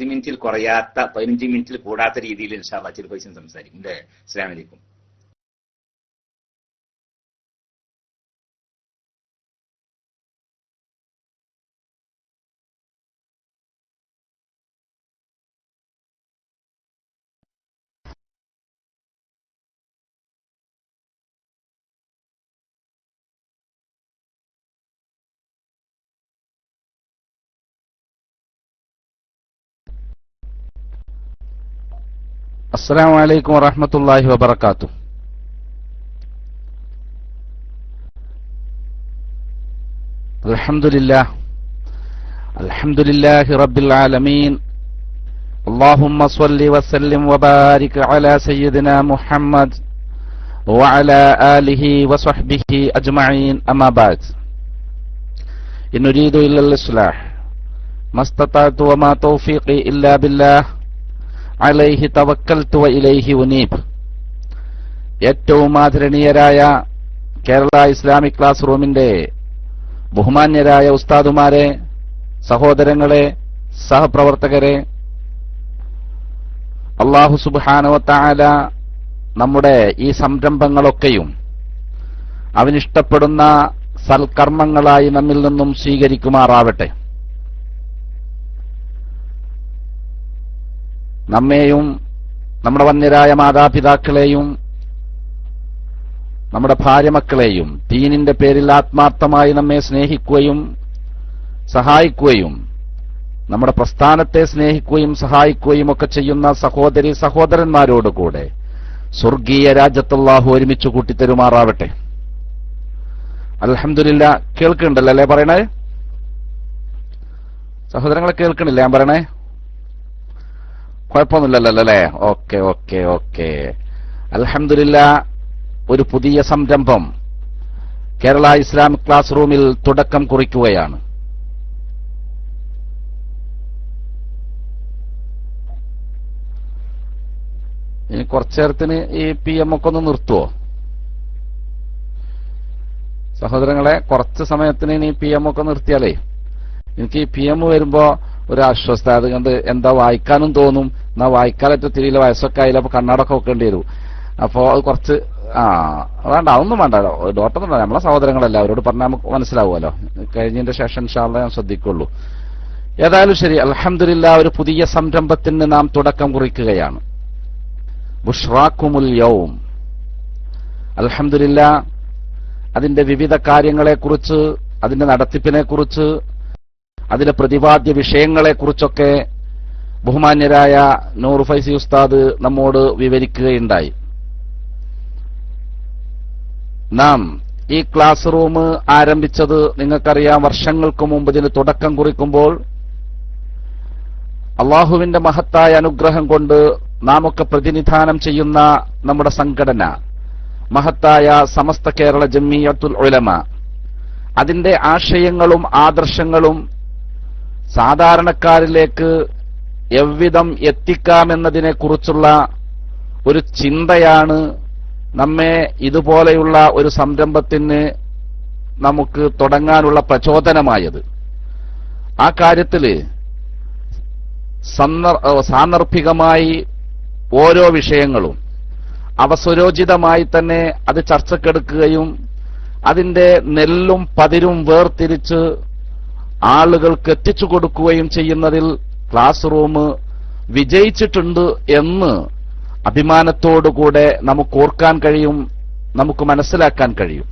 മിനിറ്റിൽ കുറയാത്ത 15 മിനിറ്റിൽ കൂടാത്ത രീതിയിൽ ഇൻഷാ അല്ലാഹ് അച്ചൂരി ഫൈസി സംസാരിക്കും. അസ്സലാമു അലൈക്കും. السلام عليكم ورحمة الله وبركاته. الحمد لله رب العالمين. اللهم صل وسلم وبارك على سيدنا محمد وعلى آله وصحبه أجمعين. أما بعد، إن نريد إلا الإصلاح ما استطعت وما توفيقي إلا بالله അലൈഹി തവക്കൽതു വഇലൈഹി ഉനീബ്. ഏറ്റവും ആദരണീയരായ കേരള ഇസ്ലാമിക് ക്ലാസ് റൂമിന്റെ ബഹുമാന്യരായ ഉസ്താദുമാരെ, സഹോദരങ്ങളെ, സഹപ്രവർത്തകരെ, അല്ലാഹു സുബ്ഹാനഹു വ തആല നമ്മുടെ ഈ സംരംഭങ്ങളൊക്കെയും അവനിഷ്ടപ്പെടുന്ന സൽക്കർമ്മങ്ങളായി നമ്മിൽ നിന്നും സ്വീകരിക്കുമാറാവട്ടെ. നമ്മെയും നമ്മുടെ വന്യരായ മാതാപിതാക്കളെയും നമ്മുടെ ഭാര്യമക്കളെയും ദീനിന്റെ പേരിൽ ആത്മാർത്ഥമായി നമ്മെ സ്നേഹിക്കുകയും സഹായിക്കുകയും നമ്മുടെ പ്രസ്ഥാനത്തെ സ്നേഹിക്കുകയും സഹായിക്കുകയും ഒക്കെ ചെയ്യുന്ന സഹോദരി സഹോദരന്മാരോടുകൂടെ സ്വർഗീയ രാജ്യത്ത് അല്ലാഹു ഒരുമിച്ച് കൂട്ടിത്തരുമാറാവട്ടെ. അൽഹംദുലില്ലാ. കേൾക്കുന്നുണ്ടല്ലോ അല്ലേ പറയണേ? സഹോദരങ്ങളെ കേൾക്കണില്ല ഞാൻ പറയണേ? കുഴപ്പമൊന്നുമില്ലല്ലോ അല്ലേ? ഓക്കെ. അൽഹംദുലില്ലാ. ഒരു പുതിയ സംരംഭം കേരള ഇസ്ലാമിക് ക്ലാസ് റൂമിൽ തുടക്കം കുറിക്കുകയാണ്. ഇനി കുറച്ചു നേരത്തിന് ഈ PM ഒക്കെ ഒന്ന് നിർത്തുവോ സഹോദരങ്ങളെ? കുറച്ച് സമയത്തിന് ഇനി PM ഒക്കെ നിർത്തിയാലേ എനിക്ക് ഈ PM വരുമ്പോ ഒരു അസ്വസ്ഥത. അതുകൊണ്ട് എന്താ വായിക്കാനും തോന്നും, എന്നാ വായിക്കാനൊറ്റ തിരിയില്ല, വയസ്സൊക്കെ ആയില്ല, അപ്പൊ കണ്ണടക്കം വെക്കേണ്ടി വരും. അപ്പോ അത് കുറച്ച് വേണ്ട, അതൊന്നും വേണ്ട, ഡോക്ടറൊന്നും വേണ്ട, നമ്മളെ സഹോദരങ്ങളല്ല, അവരോട് പറഞ്ഞാൽ നമുക്ക് മനസ്സിലാവുമല്ലോ. കഴിഞ്ഞതിന്റെ ശേഷം ഇൻഷാ അല്ലാഹ് ഞാൻ ശ്രദ്ധിക്കുള്ളൂ. ഏതായാലും ശരി, അൽഹംദുലില്ലാ. ഒരു പുതിയ സംരംഭത്തിന് നാം തുടക്കം കുറിക്കുകയാണ്. ബുഷ്റാക്കുമുൽ യൗം. അൽഹംദുലില്ലാ. അതിന്റെ വിവിധ കാര്യങ്ങളെക്കുറിച്ച്, അതിന്റെ നടത്തിപ്പിനെക്കുറിച്ച്, അതിലെ പ്രതിപാദ്യ വിഷയങ്ങളെക്കുറിച്ചൊക്കെ ബഹുമാന്യരായ നൂർ ഫൈസി ഉസ്താദ് നമ്മോട് വിവരിക്കുകയുണ്ടായി. നാം ഈ ക്ലാസ് റൂം ആരംഭിച്ചത് നിങ്ങൾക്കറിയാം, വർഷങ്ങൾക്ക് മുമ്പ് ഇതിന് തുടക്കം കുറിക്കുമ്പോൾ അള്ളാഹുവിന്റെ മഹത്തായ അനുഗ്രഹം കൊണ്ട് നാം ഒക്കെ പ്രതിനിധാനം ചെയ്യുന്ന നമ്മുടെ സംഘടന മഹത്തായ സമസ്ത കേരള ജംഇയ്യത്തുൽ ഉലമ, അതിന്റെ ആശയങ്ങളും ആദർശങ്ങളും സാധാരണക്കാരിലേക്ക് എவ்விധം എത്തിക്കാമെന്നതിനെക്കുറിച്ചുള്ള ഒരു ചിന്തയാണ് നമ്മെ ഇതുപോലെയുള്ള ഒരു സംരംഭത്തിന് നമുക്ക് തുടങ്ങാനുള്ള പ്രചോദനമായത്. ആ കാര്യത്തിൽ സാന്ദർഭികമായി ഓരോ വിഷയങ്ങളും അവസരോചിതമായി തന്നെ അത് ചർച്ചക്കെടുക്കുകയും അതിന്റെ നെല്ലും പതിരും വേർതിരിച്ച് ആളുകൾക്ക് എത്തിച്ചു കൊടുക്കുകയും ചെയ്യുന്നതിൽ ക്ലാസ് റൂം വിജയിച്ചിട്ടുണ്ട് എന്ന് അഭിമാനത്തോടുകൂടെ നമുക്ക് ഓർക്കാൻ കഴിയും, നമുക്ക് മനസ്സിലാക്കാൻ കഴിയും.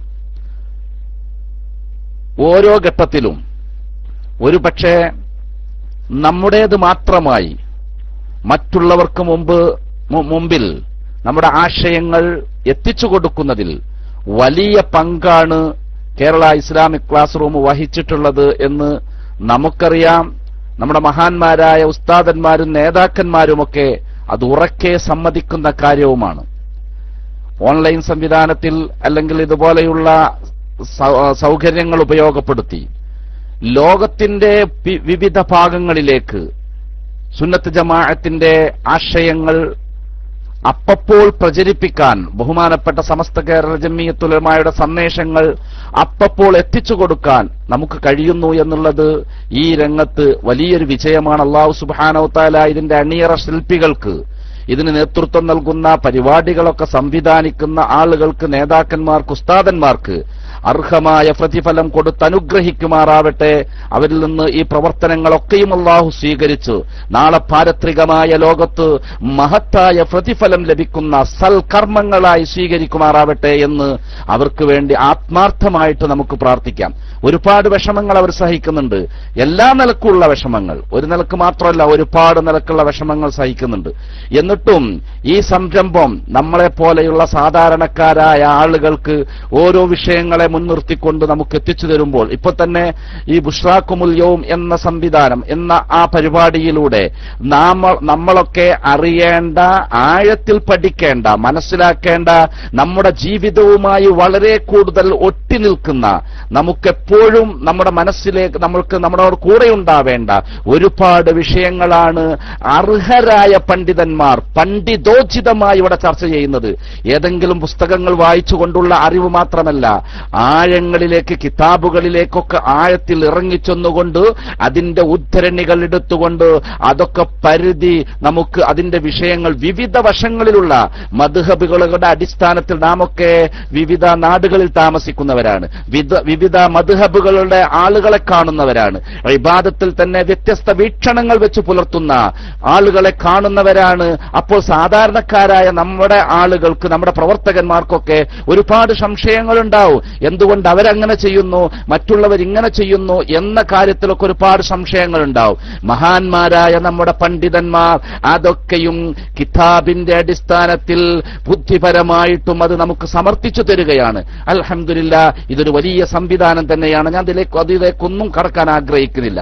ഓരോ ഘട്ടത്തിലും ഒരുപക്ഷെ നമ്മുടേത് മാത്രമായി മറ്റുള്ളവർക്ക് മുമ്പിൽ നമ്മുടെ ആശയങ്ങൾ എത്തിച്ചു കൊടുക്കുന്നതിൽ വലിയ പങ്കാണ് കേരള ഇസ്ലാമിക് ക്ലാസ് റൂം വഹിച്ചിട്ടുള്ളത് എന്ന് നമുക്കറിയാം. നമ്മുടെ മഹാന്മാരായ ഉസ്താദന്മാരും നേതാക്കന്മാരുമൊക്കെ അത് ഉറക്കെ സമ്മതിക്കുന്ന കാര്യവുമാണ്. ഓൺലൈൻ സംവിധാനത്തിൽ അല്ലെങ്കിൽ ഇതുപോലെയുള്ള സൗകര്യങ്ങൾ ഉപയോഗപ്പെടുത്തി ലോകത്തിന്റെ വിവിധ ഭാഗങ്ങളിലേക്ക് സുന്നത്ത് ജമാഅത്തിന്റെ ആശയങ്ങൾ അപ്പപ്പോൾ പ്രചരിപ്പിക്കാൻ ബഹുമാനപ്പെട്ട സമസ്ത കേരള ജംഇയ്യത്തുൽ ഉലമായുടെ സന്ദേശങ്ങൾ അപ്പപ്പോൾ എത്തിച്ചു കൊടുക്കാൻ നമുക്ക് കഴിയുന്നു എന്നുള്ളത് ഈ രംഗത്ത് വലിയൊരു വിജയമാണ്. അല്ലാഹു സുബ്ഹാനഹു വതആല ഇതിന്റെ അണിയറ ശില്പികൾക്ക്, ഇതിന് നേതൃത്വം നൽകുന്ന പരിപാടികളൊക്കെ സംവിധാനിക്കുന്ന ആളുകൾക്ക്, നേതാക്കന്മാർക്ക്, ഉസ്താദന്മാർക്ക് അർഹമായ പ്രതിഫലം കൊടുത്തനുഗ്രഹിക്കുമാറാവട്ടെ. അവരിൽ നിന്ന് ഈ പ്രവർത്തനങ്ങളൊക്കെയും അല്ലാഹു സ്വീകരിച്ചു നാളെ പാരത്രികമായ ലോകത്ത് മഹത്തായ പ്രതിഫലം ലഭിക്കുന്ന സൽക്കർമ്മങ്ങളായി സ്വീകരിക്കുമാറാവട്ടെ എന്ന് അവർക്ക് വേണ്ടി ആത്മാർത്ഥമായിട്ട് നമുക്ക് പ്രാർത്ഥിക്കാം. ഒരുപാട് വിഷമങ്ങൾ അവർ സഹിക്കുന്നുണ്ട്, എല്ലാ നിലക്കുള്ള വിഷമങ്ങൾ, ഒരു നിലക്ക് മാത്രമല്ല ഒരുപാട് നിലക്കുള്ള വിഷമങ്ങൾ സഹിക്കുന്നുണ്ട്. എന്നിട്ടും ഈ സംരംഭം നമ്മളെ പോലെയുള്ള സാധാരണക്കാരായ ആളുകൾക്ക് ഓരോ വിഷയങ്ങളെ മുൻനിർത്തിക്കൊണ്ട് നമുക്ക് എത്തിച്ചു തരുമ്പോൾ, ഇപ്പൊ തന്നെ ഈ ബുഷ്റാക്കുമുൽ യൗം എന്ന സംവിധാനം എന്ന ആ പരിപാടിയിലൂടെ നമ്മളൊക്കെ അറിയേണ്ട, ആഴത്തിൽ പഠിക്കേണ്ട, മനസ്സിലാക്കേണ്ട, നമ്മുടെ ജീവിതവുമായി വളരെ കൂടുതൽ ഒട്ടി നിൽക്കുന്ന, നമുക്കെപ്പോഴും നമ്മുടെ മനസ്സിലേക്ക് നമ്മളോട് കൂടെ ഉണ്ടാവേണ്ട ഒരുപാട് വിഷയങ്ങളാണ് അർഹരായ പണ്ഡിതന്മാർ പണ്ഡിതോചിതമായി ഇവിടെ ചർച്ച ചെയ്യുന്നത്. ഏതെങ്കിലും പുസ്തകങ്ങൾ വായിച്ചുകൊണ്ടുള്ള അറിവ് മാത്രമല്ല, ആഴങ്ങളിലേക്ക്, കിതാബുകളിലേക്കൊക്കെ ആഴത്തിൽ ഇറങ്ങിച്ചെന്നുകൊണ്ട് അതിന്റെ ഉദ്ധരണികൾ എടുത്തുകൊണ്ട് അതൊക്കെ പരിധി നമുക്ക് അതിന്റെ വിഷയങ്ങൾ വിവിധ വശങ്ങളിലുള്ള മദ്ഹബുകളുടെ അടിസ്ഥാനത്തിൽ നാമൊക്കെ വിവിധ നാടുകളിൽ താമസിക്കുന്നവരാണ്, വിവിധ മദ്ഹബുകളുടെ ആളുകളെ കാണുന്നവരാണ്, ഇബാദത്തിൽ തന്നെ വ്യത്യസ്ത വീക്ഷണങ്ങൾ വെച്ച് പുലർത്തുന്ന ആളുകളെ കാണുന്നവരാണ്. അപ്പോൾ സാധാരണക്കാരായ നമ്മുടെ ആളുകൾക്ക്, നമ്മുടെ പ്രവർത്തകന്മാർക്കൊക്കെ ഒരുപാട് സംശയങ്ങളുണ്ടാവും. എന്തുകൊണ്ട് അവരങ്ങനെ ചെയ്യുന്നു, മറ്റുള്ളവർ ഇങ്ങനെ ചെയ്യുന്നു എന്ന കാര്യത്തിലൊക്കെ ഒരുപാട് സംശയങ്ങളുണ്ടാവും. മഹാന്മാരായ നമ്മുടെ പണ്ഡിതന്മാർ അതൊക്കെയും കിതാബിന്റെ അടിസ്ഥാനത്തിൽ ബുദ്ധിപരമായിട്ടും അത് നമുക്ക് സമർത്ഥിച്ചു തരികയാണ്. അൽഹംദുലില്ലാ, ഇതൊരു വലിയ സംവിധാനം തന്നെയാണ്. ഞാൻ അതിലേക്കൊന്നും കടക്കാൻ ആഗ്രഹിക്കുന്നില്ല.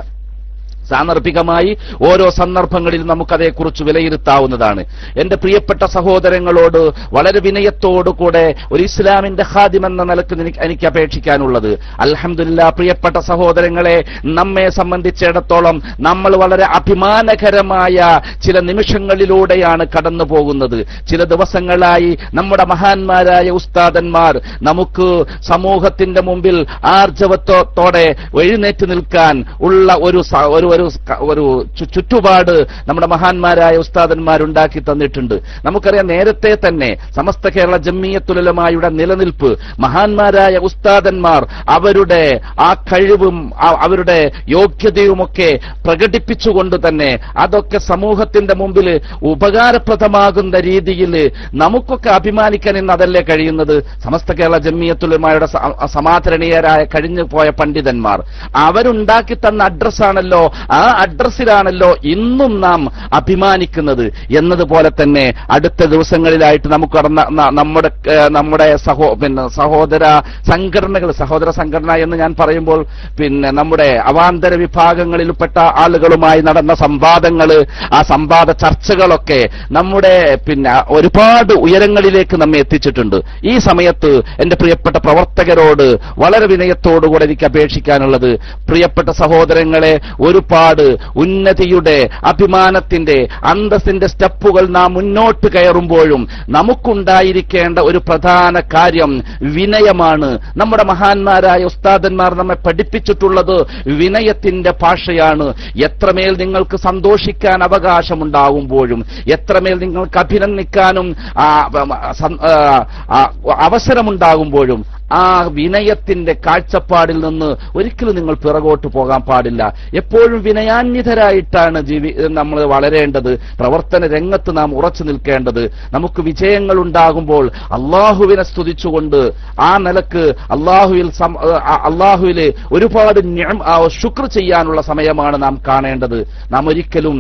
സാന്ദർഭികമായി ഓരോ സന്ദർഭങ്ങളിൽ നമുക്കതേക്കുറിച്ച് വിലയിരുത്താവുന്നതാണ്. എന്റെ പ്രിയപ്പെട്ട സഹോദരങ്ങളോട് വളരെ വിനയത്തോടുകൂടെ ഒരു ഇസ്ലാമിന്റെ ഖാദിം എന്ന നിലക്ക് എനിക്ക് അപേക്ഷിക്കാനുള്ളത്, അൽഹംദുലില്ലാ പ്രിയപ്പെട്ട സഹോദരങ്ങളെ, നമ്മെ സംബന്ധിച്ചിടത്തോളം നമ്മൾ വളരെ അഭിമാനകരമായ ചില നിമിഷങ്ങളിലൂടെയാണ് കടന്നു പോകുന്നത്. ചില ദിവസങ്ങളായി നമ്മുടെ മഹാന്മാരായ ഉസ്താദന്മാർ നമുക്ക് സമൂഹത്തിന്റെ മുമ്പിൽ ആർജവത്തോടെ എഴുന്നേറ്റ് നിൽക്കാൻ ഉള്ള ഒരു ചുറ്റുപാട് നമ്മുടെ മഹാന്മാരായ ഉസ്താദന്മാരുണ്ടാക്കി തന്നിട്ടുണ്ട്. നമുക്കറിയാം, നേരത്തെ തന്നെ സമസ്ത കേരള ജംഇയ്യത്തുൽ ഉലമായുടെ നിലനിൽപ്പ് മഹാന്മാരായ ഉസ്താദന്മാർ അവരുടെ ആ കഴിവും അവരുടെ യോഗ്യതയുമൊക്കെ പ്രകടിപ്പിച്ചുകൊണ്ട് തന്നെ അതൊക്കെ സമൂഹത്തിന്റെ മുമ്പിൽ ഉപകാരപ്രദമാകുന്ന രീതിയിൽ നമുക്കൊക്കെ അഭിമാനിക്കാൻ ഇന്ന് അതല്ലേ കഴിയുന്നത്. സമസ്ത കേരള ജംഇയ്യത്തുൽ ഉലമായുടെ സമാദരണീയരായ കഴിഞ്ഞു പോയ പണ്ഡിതന്മാർ അവരുണ്ടാക്കി തന്ന അഡ്രസ്സാണല്ലോ, ആ അഡ്രസ്സിലാണല്ലോ ഇന്നും നാം അഭിമാനിക്കുന്നത് എന്നതുപോലെ തന്നെ അടുത്ത ദിവസങ്ങളിലായിട്ട് നമുക്ക് നമ്മുടെ സഹോദര സംഘടന എന്ന് ഞാൻ പറയുമ്പോൾ നമ്മുടെ അവാന്തര വിഭാഗങ്ങളിൽപ്പെട്ട ആളുകളുമായി നടന്ന സംവാദങ്ങള്, ആ സംവാദ ചർച്ചകളൊക്കെ നമ്മുടെ ഒരുപാട് ഉയരങ്ങളിലേക്ക് നമ്മെ എത്തിച്ചിട്ടുണ്ട്. ഈ സമയത്ത് എന്റെ പ്രിയപ്പെട്ട പ്രവർത്തകരോട് വളരെ വിനയത്തോടുകൂടെ എനിക്ക് അപേക്ഷിക്കാനുള്ളത്, പ്രിയപ്പെട്ട സഹോദരങ്ങളെ, ഒരുപാട് ഉന്നതിയുടെ, അഭിമാനത്തിന്റെ, അന്തസ്സിന്റെ സ്റ്റെപ്പുകൾ നാം മുന്നോട്ട് കയറുമ്പോഴും നമുക്കുണ്ടായിരിക്കേണ്ട ഒരു പ്രധാന കാര്യം വിനയമാണ്. നമ്മുടെ മഹാന്മാരായ ഉസ്താദന്മാർ നമ്മെ പഠിപ്പിച്ചിട്ടുള്ളത് വിനയത്തിന്റെ ഭാഷയാണ്. എത്രമേൽ നിങ്ങൾക്ക് സന്തോഷിക്കാൻ അവകാശമുണ്ടാകുമ്പോഴും, എത്രമേൽ നിങ്ങൾക്ക് അഭിനന്ദിക്കാനും അവസരമുണ്ടാകുമ്പോഴും ആ വിനയത്തിന്റെ കാഴ്ചപ്പാടിൽ നിന്ന് ഒരിക്കലും നിങ്ങൾ പിറകോട്ട് പോകാൻ പാടില്ല. എപ്പോഴും വിനയാന്വിതരായിട്ടാണ് നമ്മൾ വളരേണ്ടത്. പ്രവർത്തന രംഗത്ത് നാം ഉറച്ചു നിൽക്കേണ്ടത്. നമുക്ക് വിജയങ്ങൾ ഉണ്ടാകുമ്പോൾ അള്ളാഹുവിനെ സ്തുതിച്ചുകൊണ്ട് ആ നിലക്ക് അള്ളാഹുവില് ഒരുപാട് ശുക്ർ ചെയ്യാനുള്ള സമയമാണ് നാം കാണേണ്ടത്. നാം ഒരിക്കലും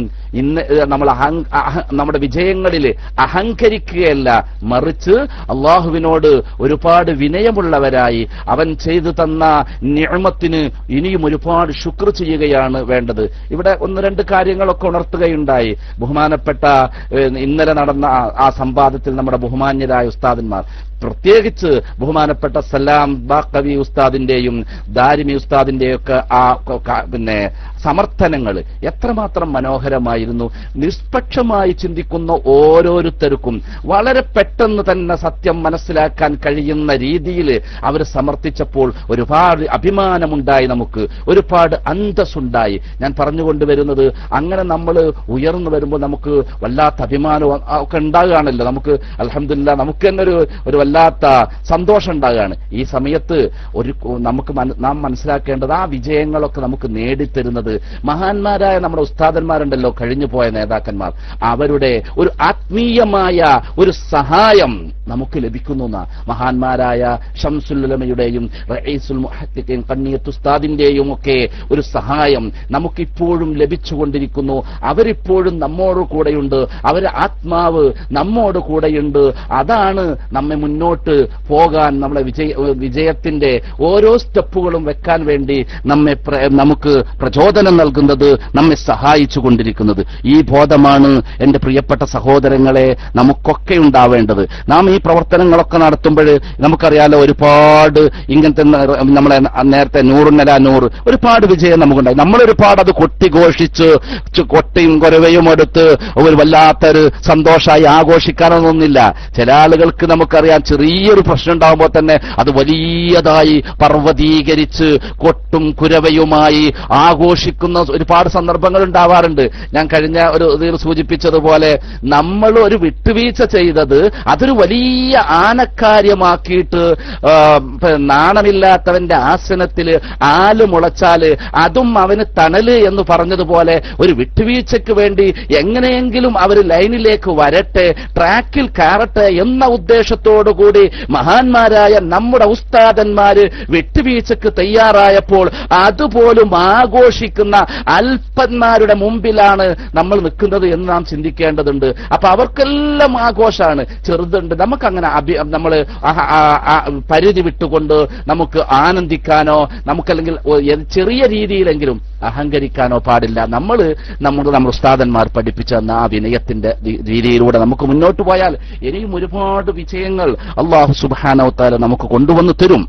നമ്മുടെ വിജയങ്ങളിൽ അഹങ്കരിക്കുകയല്ല, മറിച്ച് അള്ളാഹുവിനോട് ഒരുപാട് വിനയമുള്ളവരായി അവൻ ചെയ്തു തന്ന നിഅമത്തിന് ഇനിയും ഒരുപാട് ശുക്ർ ചെയ്യുകയാണ് വേണ്ടത്. ഇവിടെ ഒന്ന് രണ്ട് കാര്യങ്ങളൊക്കെ ഉണർത്തുകയുണ്ടായി. ബഹുമാനപ്പെട്ട ഇന്നലെ നടന്ന ആ സംവാദത്തിൽ നമ്മുടെ ബഹുമാന്യരായ ഉസ്താദന്മാർ, പ്രത്യേകിച്ച് ബഹുമാനപ്പെട്ട സലാം ബാഖവി ഉസ്താദിന്റെയും ദാരിമി ഉസ്താദിന്റെയും ഒക്കെ ആ സമർത്ഥനങ്ങൾ എത്രമാത്രം മനോഹരമായിരുന്നു. നിഷ്പക്ഷമായി ചിന്തിക്കുന്ന ഓരോരുത്തർക്കും വളരെ പെട്ടെന്ന് തന്നെ സത്യം മനസ്സിലാക്കാൻ കഴിയുന്ന രീതിയിൽ അവർ സമർത്ഥിച്ചപ്പോൾ ഒരുപാട് അഭിമാനമുണ്ടായി, നമുക്ക് ഒരുപാട് അന്തസ്സുണ്ടായി. ഞാൻ പറഞ്ഞുകൊണ്ടുവരുന്നത്, അങ്ങനെ നമ്മൾ ഉയർന്നു വരുമ്പോൾ നമുക്ക് വല്ലാത്ത അഭിമാനം ഒക്കെ ഉണ്ടാകുകയാണല്ലോ. നമുക്ക് അൽഹംദുലില്ലാ നമുക്ക് തന്നെ ഒരു വല്ലാത്ത സന്തോഷം ഉണ്ടാകുകയാണ്. ഈ സമയത്ത് നാം മനസ്സിലാക്കേണ്ടത്, ആ വിജയങ്ങളൊക്കെ നമുക്ക് നേടിത്തരുന്നത് മഹാന്മാരായ നമ്മുടെ ഉസ്താദന്മാരുണ്ടല്ലോ, കഴിഞ്ഞു പോയ നേതാക്കന്മാർ, അവരുടെ ഒരു ആത്മീയമായ ഒരു സഹായം നമുക്ക് ലഭിക്കുന്നു. മഹാന്മാരായ ഷംസുൽ ഉലമയുടെയും റഈസുൽ മുഹദ്ദിഖീൻ ഖണ്ണിയത്ത് ഉസ്താദിന്റെയും ഒക്കെ ഒരു സഹായം നമുക്കിപ്പോഴും ലഭിച്ചുകൊണ്ടിരിക്കുന്നു. അവരിപ്പോഴും നമ്മോട് കൂടെയുണ്ട്, അവരുടെ ആത്മാവ് നമ്മോട് കൂടെയുണ്ട്. അതാണ് നമ്മെ മുന്നോട്ട് പോകാൻ, നമ്മളെ വിജയത്തിന്റെ ഓരോ സ്റ്റെപ്പുകളും വെക്കാൻ വേണ്ടി നമുക്ക് പ്രചോദനം നൽകുന്നത്, നമ്മെ സഹായിച്ചു കൊണ്ടിരിക്കുന്നത്. ഈ ബോധമാണ് എന്റെ പ്രിയപ്പെട്ട സഹോദരങ്ങളെ നമുക്കൊക്കെ ഉണ്ടാവേണ്ടത്. നാം ഈ പ്രവർത്തനങ്ങളൊക്കെ നടത്തുമ്പോൾ നമുക്കറിയാലോ, ഒരുപാട് ഇങ്ങനത്തെ നമ്മളെ നേരത്തെ നൂറുന്നല നൂറ് ഒരുപാട് വിജയം നമുക്കുണ്ടായി. നമ്മളൊരുപാട് അത് കൊട്ടിഘോഷിച്ച് കൊട്ടയും കൊരവയും എടുത്ത് ഒരു വല്ലാത്തൊരു സന്തോഷമായി ആഘോഷിക്കാനൊന്നുമില്ല. ചില ആളുകൾക്ക് നമുക്കറിയാം, ചെറിയൊരു പ്രശ്നം ഉണ്ടാകുമ്പോൾ തന്നെ അത് വലിയതായി പർവ്വതീകരിച്ച് കൊട്ടും കുരവയുമായി ആഘോഷിക്കുന്ന ഒരുപാട് സന്ദർഭങ്ങൾ ഉണ്ടാവാറുണ്ട്. ഞാൻ കഴിഞ്ഞ ഒരു ഇതിൽ സൂചിപ്പിച്ചതുപോലെ, നമ്മൾ ഒരു വിട്ടുവീഴ്ച ചെയ്തത് അതൊരു വലിയ ആനക്കാര്യമാക്കിയിട്ട് നാണമില്ലാത്തവന്റെ ആസനത്തില് ആല് മുളച്ചാല് അതും അവന് തണല് എന്ന് പറഞ്ഞതുപോലെ, ഒരു വിട്ടുവീഴ്ചയ്ക്ക് വേണ്ടി എങ്ങനെയെങ്കിലും അവർ ലൈനിലേക്ക് വരട്ടെ, ട്രാക്കിൽ കയറട്ടെ എന്ന ഉദ്ദേശത്തോടുകൂടി മഹാന്മാരായ നമ്മുടെ ഉസ്താദന്മാര് വിട്ടുവീഴ്ചക്ക് തയ്യാറായപ്പോൾ അതുപോലും ആഘോഷിക്കുന്ന അല്പന്മാരുടെ മുമ്പിലാണ് നമ്മൾ നിൽക്കുന്നത് എന്ന് നാം ചിന്തിക്കേണ്ടതുണ്ട്. അപ്പൊ അവർക്കെല്ലാം ആഘോഷമാണ്, ചെറുതുണ്ട്. നമുക്കങ്ങനെ നമ്മൾ പരിധി വിട്ടുകൊണ്ട് നമുക്ക് ആനന്ദിക്കാനോ നമുക്കല്ലെങ്കിൽ ചെറിയ രീതിയിലെങ്കിലും അഹങ്കരിക്കാനോ പാടില്ല. നമ്മുടെ ഉസ്താദന്മാർ പഠിപ്പിച്ച ആ വിനയത്തിന്റെ രീതിയിലൂടെ നമുക്ക് മുന്നോട്ട് പോയാൽ ഇനിയും ഒരുപാട് വിജയങ്ങൾ അല്ലാഹു സുബ്ഹാനഹു വ തആല നമുക്ക് കൊണ്ടുവന്ന് തരും.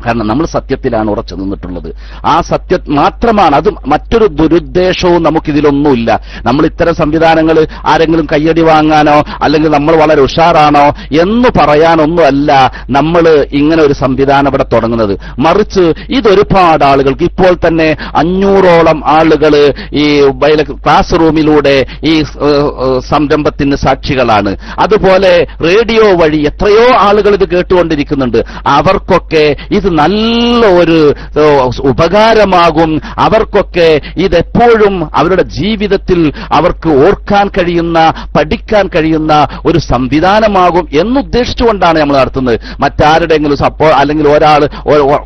കാരണം നമ്മൾ സത്യത്തിലാണ് ഉറച്ചു നിന്നിട്ടുള്ളത്. ആ സത്യം മാത്രമാണ്, അത് മറ്റൊരു ദുരുദ്ദേശവും നമുക്കിതിലൊന്നുമില്ല. നമ്മൾ ഇത്തരം സംവിധാനങ്ങൾ ആരെങ്കിലും കയ്യടി വാങ്ങാനോ അല്ലെങ്കിൽ നമ്മൾ വളരെ ഉഷാറാണോ എന്ന് പറയാനൊന്നും അല്ല നമ്മൾ ഇങ്ങനെ ഒരു സംവിധാനം ഇവിടെ തുടങ്ങുന്നത്. മറിച്ച് ഇതൊരുപാട് ആളുകൾക്ക്, ഇപ്പോൾ തന്നെ 500ഓളം ആളുകൾ ഈ ക്ലാസ് റൂമിലൂടെ ഈ സംരംഭത്തിന് സാക്ഷികളാണ്. അതുപോലെ റേഡിയോ വഴി എത്രയോ ആളുകൾ ഇത് കേട്ടുകൊണ്ടിരിക്കുന്നുണ്ട്. അവർക്കൊക്കെ ഇത് നല്ല ഒരു ഉപകാരമാകും. അവർക്കൊക്കെ ഇതെപ്പോഴും അവരുടെ ജീവിതത്തിൽ അവർക്ക് ഓർക്കാൻ കഴിയുന്ന, പഠിക്കാൻ കഴിയുന്ന ഒരു സംവിധാനമാകും എന്നുദ്ദേശിച്ചുകൊണ്ടാണ് നമ്മൾ നടത്തുന്നത്. മറ്റാരുടെയെങ്കിലും അല്ലെങ്കിൽ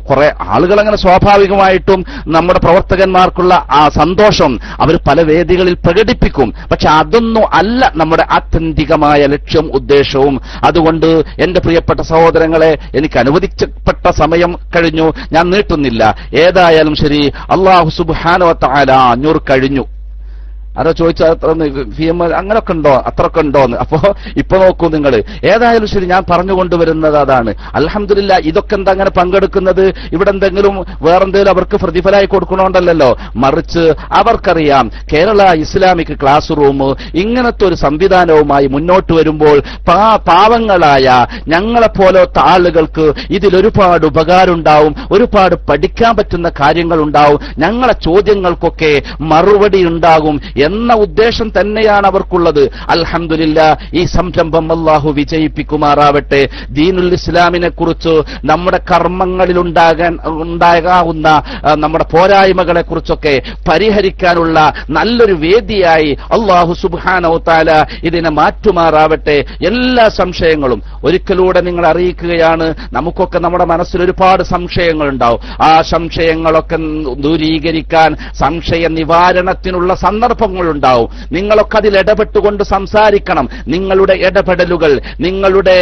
കുറെ ആളുകൾ അങ്ങനെ സ്വാഭാവികമായിട്ടും നമ്മുടെ പ്രവർത്തകന്മാർക്കുള്ള ആ സന്തോഷം അവർ പല വേദികളിൽ പ്രകടിപ്പിക്കും. പക്ഷെ അതൊന്നും അല്ല നമ്മുടെ ആത്യന്തികമായ ലക്ഷ്യം, ഉദ്ദേശവും. അതുകൊണ്ട് എന്റെ പ്രിയപ്പെട്ട സഹോദരങ്ങളെ, എനിക്ക് അനുവദിക്കപ്പെട്ട സമയം കഴിഞ്ഞു, ഞാൻ നീട്ടുന്നില്ല. ഏതായാലും ശരി, അല്ലാഹു സുബ്ഹാനഹു വ തആല 500 കഴിഞ്ഞു. ആരോ ചോദിച്ചാൽ അങ്ങനൊക്കെ ഉണ്ടോ, അത്രയൊക്കെ ഉണ്ടോന്ന്. അപ്പോ ഇപ്പൊ നോക്കൂ നിങ്ങൾ. ഏതായാലും ശരി, ഞാൻ പറഞ്ഞുകൊണ്ടുവരുന്നത് അതാണ്. അൽഹംദുലില്ലാ, ഇതൊക്കെ എന്താ അങ്ങനെ പങ്കെടുക്കുന്നത്? ഇവിടെ എന്തെങ്കിലും വേറെന്തെങ്കിലും അവർക്ക് പ്രതിഫലമായി കൊടുക്കണോണ്ടല്ലോ, മറിച്ച് അവർക്കറിയാം കേരള ഇസ്ലാമിക് ക്ലാസ് റൂം ഇങ്ങനത്തെ ഒരു സംവിധാനവുമായി മുന്നോട്ട് വരുമ്പോൾ പാവങ്ങളായ ഞങ്ങളെപ്പോലത്തെ ആളുകൾക്ക് ഇതിലൊരുപാട് ഉപകാരം ഉണ്ടാവും, ഒരുപാട് പഠിക്കാൻ പറ്റുന്ന കാര്യങ്ങൾ ഉണ്ടാവും, ഞങ്ങളെ ചോദ്യങ്ങൾക്കൊക്കെ മറുപടി ഉണ്ടാകും എന്ന ഉദ്ദേശം തന്നെയാണ് അവർക്കുള്ളത്. അൽഹംദുലില്ലാ, ഈ സംരംഭം അല്ലാഹു വിജയിപ്പിക്കുമാറാവട്ടെ. ദീനുൽ ഇസ്ലാമിനെ കുറിച്ച് നമ്മുടെ കർമ്മങ്ങളിൽ ഉണ്ടാകാവുന്ന നമ്മുടെ പോരായ്മകളെ കുറിച്ചൊക്കെ പരിഹരിക്കാനുള്ള നല്ലൊരു വേദിയായി അല്ലാഹു സുബ്ഹാനഹു തആല ഇതിനെ മാറ്റുമാറാവട്ടെ. എല്ലാ സംശയങ്ങളും ഒരിക്കലൂടെ നിങ്ങൾ അറിയിക്കുകയാണ്. നമുക്കൊക്കെ നമ്മുടെ മനസ്സിൽ ഒരുപാട് സംശയങ്ങൾ ഉണ്ടാവും. ആ സംശയങ്ങളൊക്കെ ദൂരീകരിക്കാൻ സംശയ നിവാരണത്തിനുള്ള സന്ദർഭങ്ങളുണ്ടാവും. നിങ്ങളൊക്കെ അതിൽ ഇടപെട്ടുകൊണ്ട് സംസാരിക്കണം. നിങ്ങളുടെ ഇടപെടലുകൾ, നിങ്ങളുടെ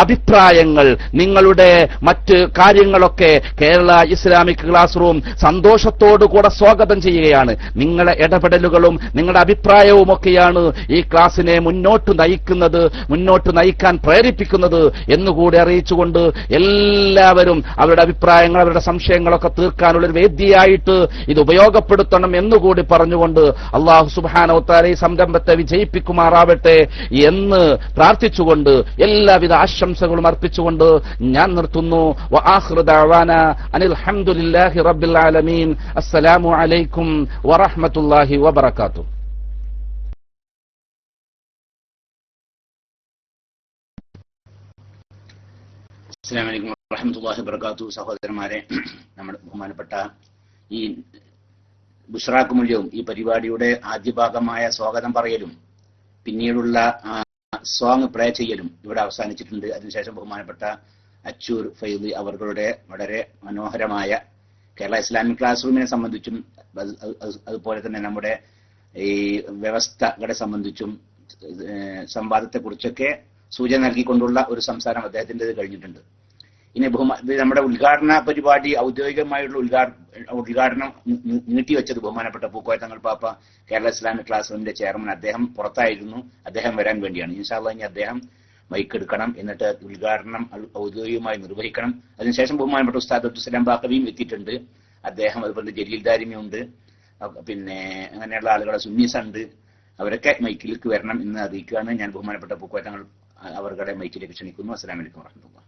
അഭിപ്രായങ്ങൾ, നിങ്ങളുടെ മറ്റ് കാര്യങ്ങളൊക്കെ കേരള ഇസ്ലാമിക് ക്ലാസ് റൂം സന്തോഷത്തോടുകൂടെ സ്വാഗതം ചെയ്യുകയാണ്. നിങ്ങളുടെ ഇടപെടലുകളും നിങ്ങളുടെ അഭിപ്രായവും ഒക്കെയാണ് ഈ ക്ലാസിനെ മുന്നോട്ട് നയിക്കുന്നത്, മുന്നോട്ട് നയിക്കാൻ പ്രേരിപ്പിക്കുന്നത് എന്നുകൂടി അറിയിച്ചുകൊണ്ട് എല്ലാവരും അവരുടെ അഭിപ്രായങ്ങൾ, അവരുടെ സംശയങ്ങളൊക്കെ തീർക്കാനുള്ള ഒരു വേദിയായിട്ട് ഇത് ഉപയോഗപ്പെടുത്തണം എന്നുകൂടി പറഞ്ഞുകൊണ്ട് അല്ലാഹു സുബ്ഹാനഹു വ തആല ഈ സംരംഭത്തെ വിജയിപ്പിക്കുമാറാവട്ടെ എന്ന് പ്രാർത്ഥിച്ചുകൊണ്ട് എല്ലാവിധ ആശംസകളും അർപ്പിച്ചുകൊണ്ട് ഞാൻ നിർത്തുന്നു. വആഖിറു ദഅവാനാ അനിൽ ഹംദുലില്ലാഹി റബ്ബിൽ ആലമീൻ. അസ്സലാമു അലൈക്കും വറഹ്മത്തുള്ളാഹി വബറകാതുഹു. അസ്സലാമു അലൈക്കും വറഹ്മത്തുള്ളാഹി വബറകാതുഹു. സഹോദരന്മാരെ, നമ്മുടെ ബഹുമാനപ്പെട്ട ഈ ബുശ്റാക്കുമുല്യവും ഈ പരിപാടിയുടെ ആദ്യ ഭാഗമായ സ്വാഗതം പറയലും പിന്നീടുള്ള സോങ് പ്ലേ ചെയ്യലും ഇവിടെ അവസാനിച്ചിട്ടുണ്ട്. അതിനുശേഷം ബഹുമാനപ്പെട്ട അച്ചൂർ ഫൈദി അവരുടെ വളരെ മനോഹരമായ കേരള ഇസ്ലാമിക് ക്ലാസ് റൂമിനെ സംബന്ധിച്ചും അതുപോലെ തന്നെ നമ്മുടെ ഈ വ്യവസ്ഥകളെ സംബന്ധിച്ചും സംവാദത്തെക്കുറിച്ചൊക്കെ സൂചന നൽകിക്കൊണ്ടുള്ള ഒരു സംസാരം അദ്ദേഹത്തിൻ്റെത് കഴിഞ്ഞിട്ടുണ്ട്. ഇനി നമ്മുടെ ഉദ്ഘാടന പരിപാടി ഔദ്യോഗികമായുള്ള ഉദ്ഘാടനം നീട്ടിവെച്ചത് ബഹുമാനപ്പെട്ട പൂക്കോയ തങ്ങൾ പാപ്പ കേരള ഇസ്ലാമിക് ക്ലാസ് റൂമിന്റെ ചെയർമാൻ, അദ്ദേഹം പുറത്തായിരുന്നു. അദ്ദേഹം വരാൻ വേണ്ടിയാണ്. ഇൻഷാ അല്ലാഹ് ഇനി അദ്ദേഹം മൈക്കെടുക്കണം, എന്നിട്ട് ഉദ്ഘാടനം ഔദ്യോഗികമായി നിർവഹിക്കണം. അതിനുശേഷം ബഹുമാനപ്പെട്ട ഉസ്താദ് അബ്ദുസ്സലാം ബാക്കവിയും എത്തിയിട്ടുണ്ട്. അദ്ദേഹം, അതുപോലെ ജലീൽ ദാരിമിയുണ്ട്, പിന്നെ അങ്ങനെയുള്ള ആളുകളെ സുന്നീസ് ഉണ്ട്. അവരൊക്കെ മൈക്കിലേക്ക് വരണം എന്ന് അറിയിക്കുകയാണ്. ഞാൻ ബഹുമാനപ്പെട്ട പൂക്കോയ തങ്ങൾ അവരുടെ മൈക്കിലേക്ക് ക്ഷണിക്കുന്നു. അസ്സലാമു അലൈക്കും വറഹ്മത്തുള്ളാഹി.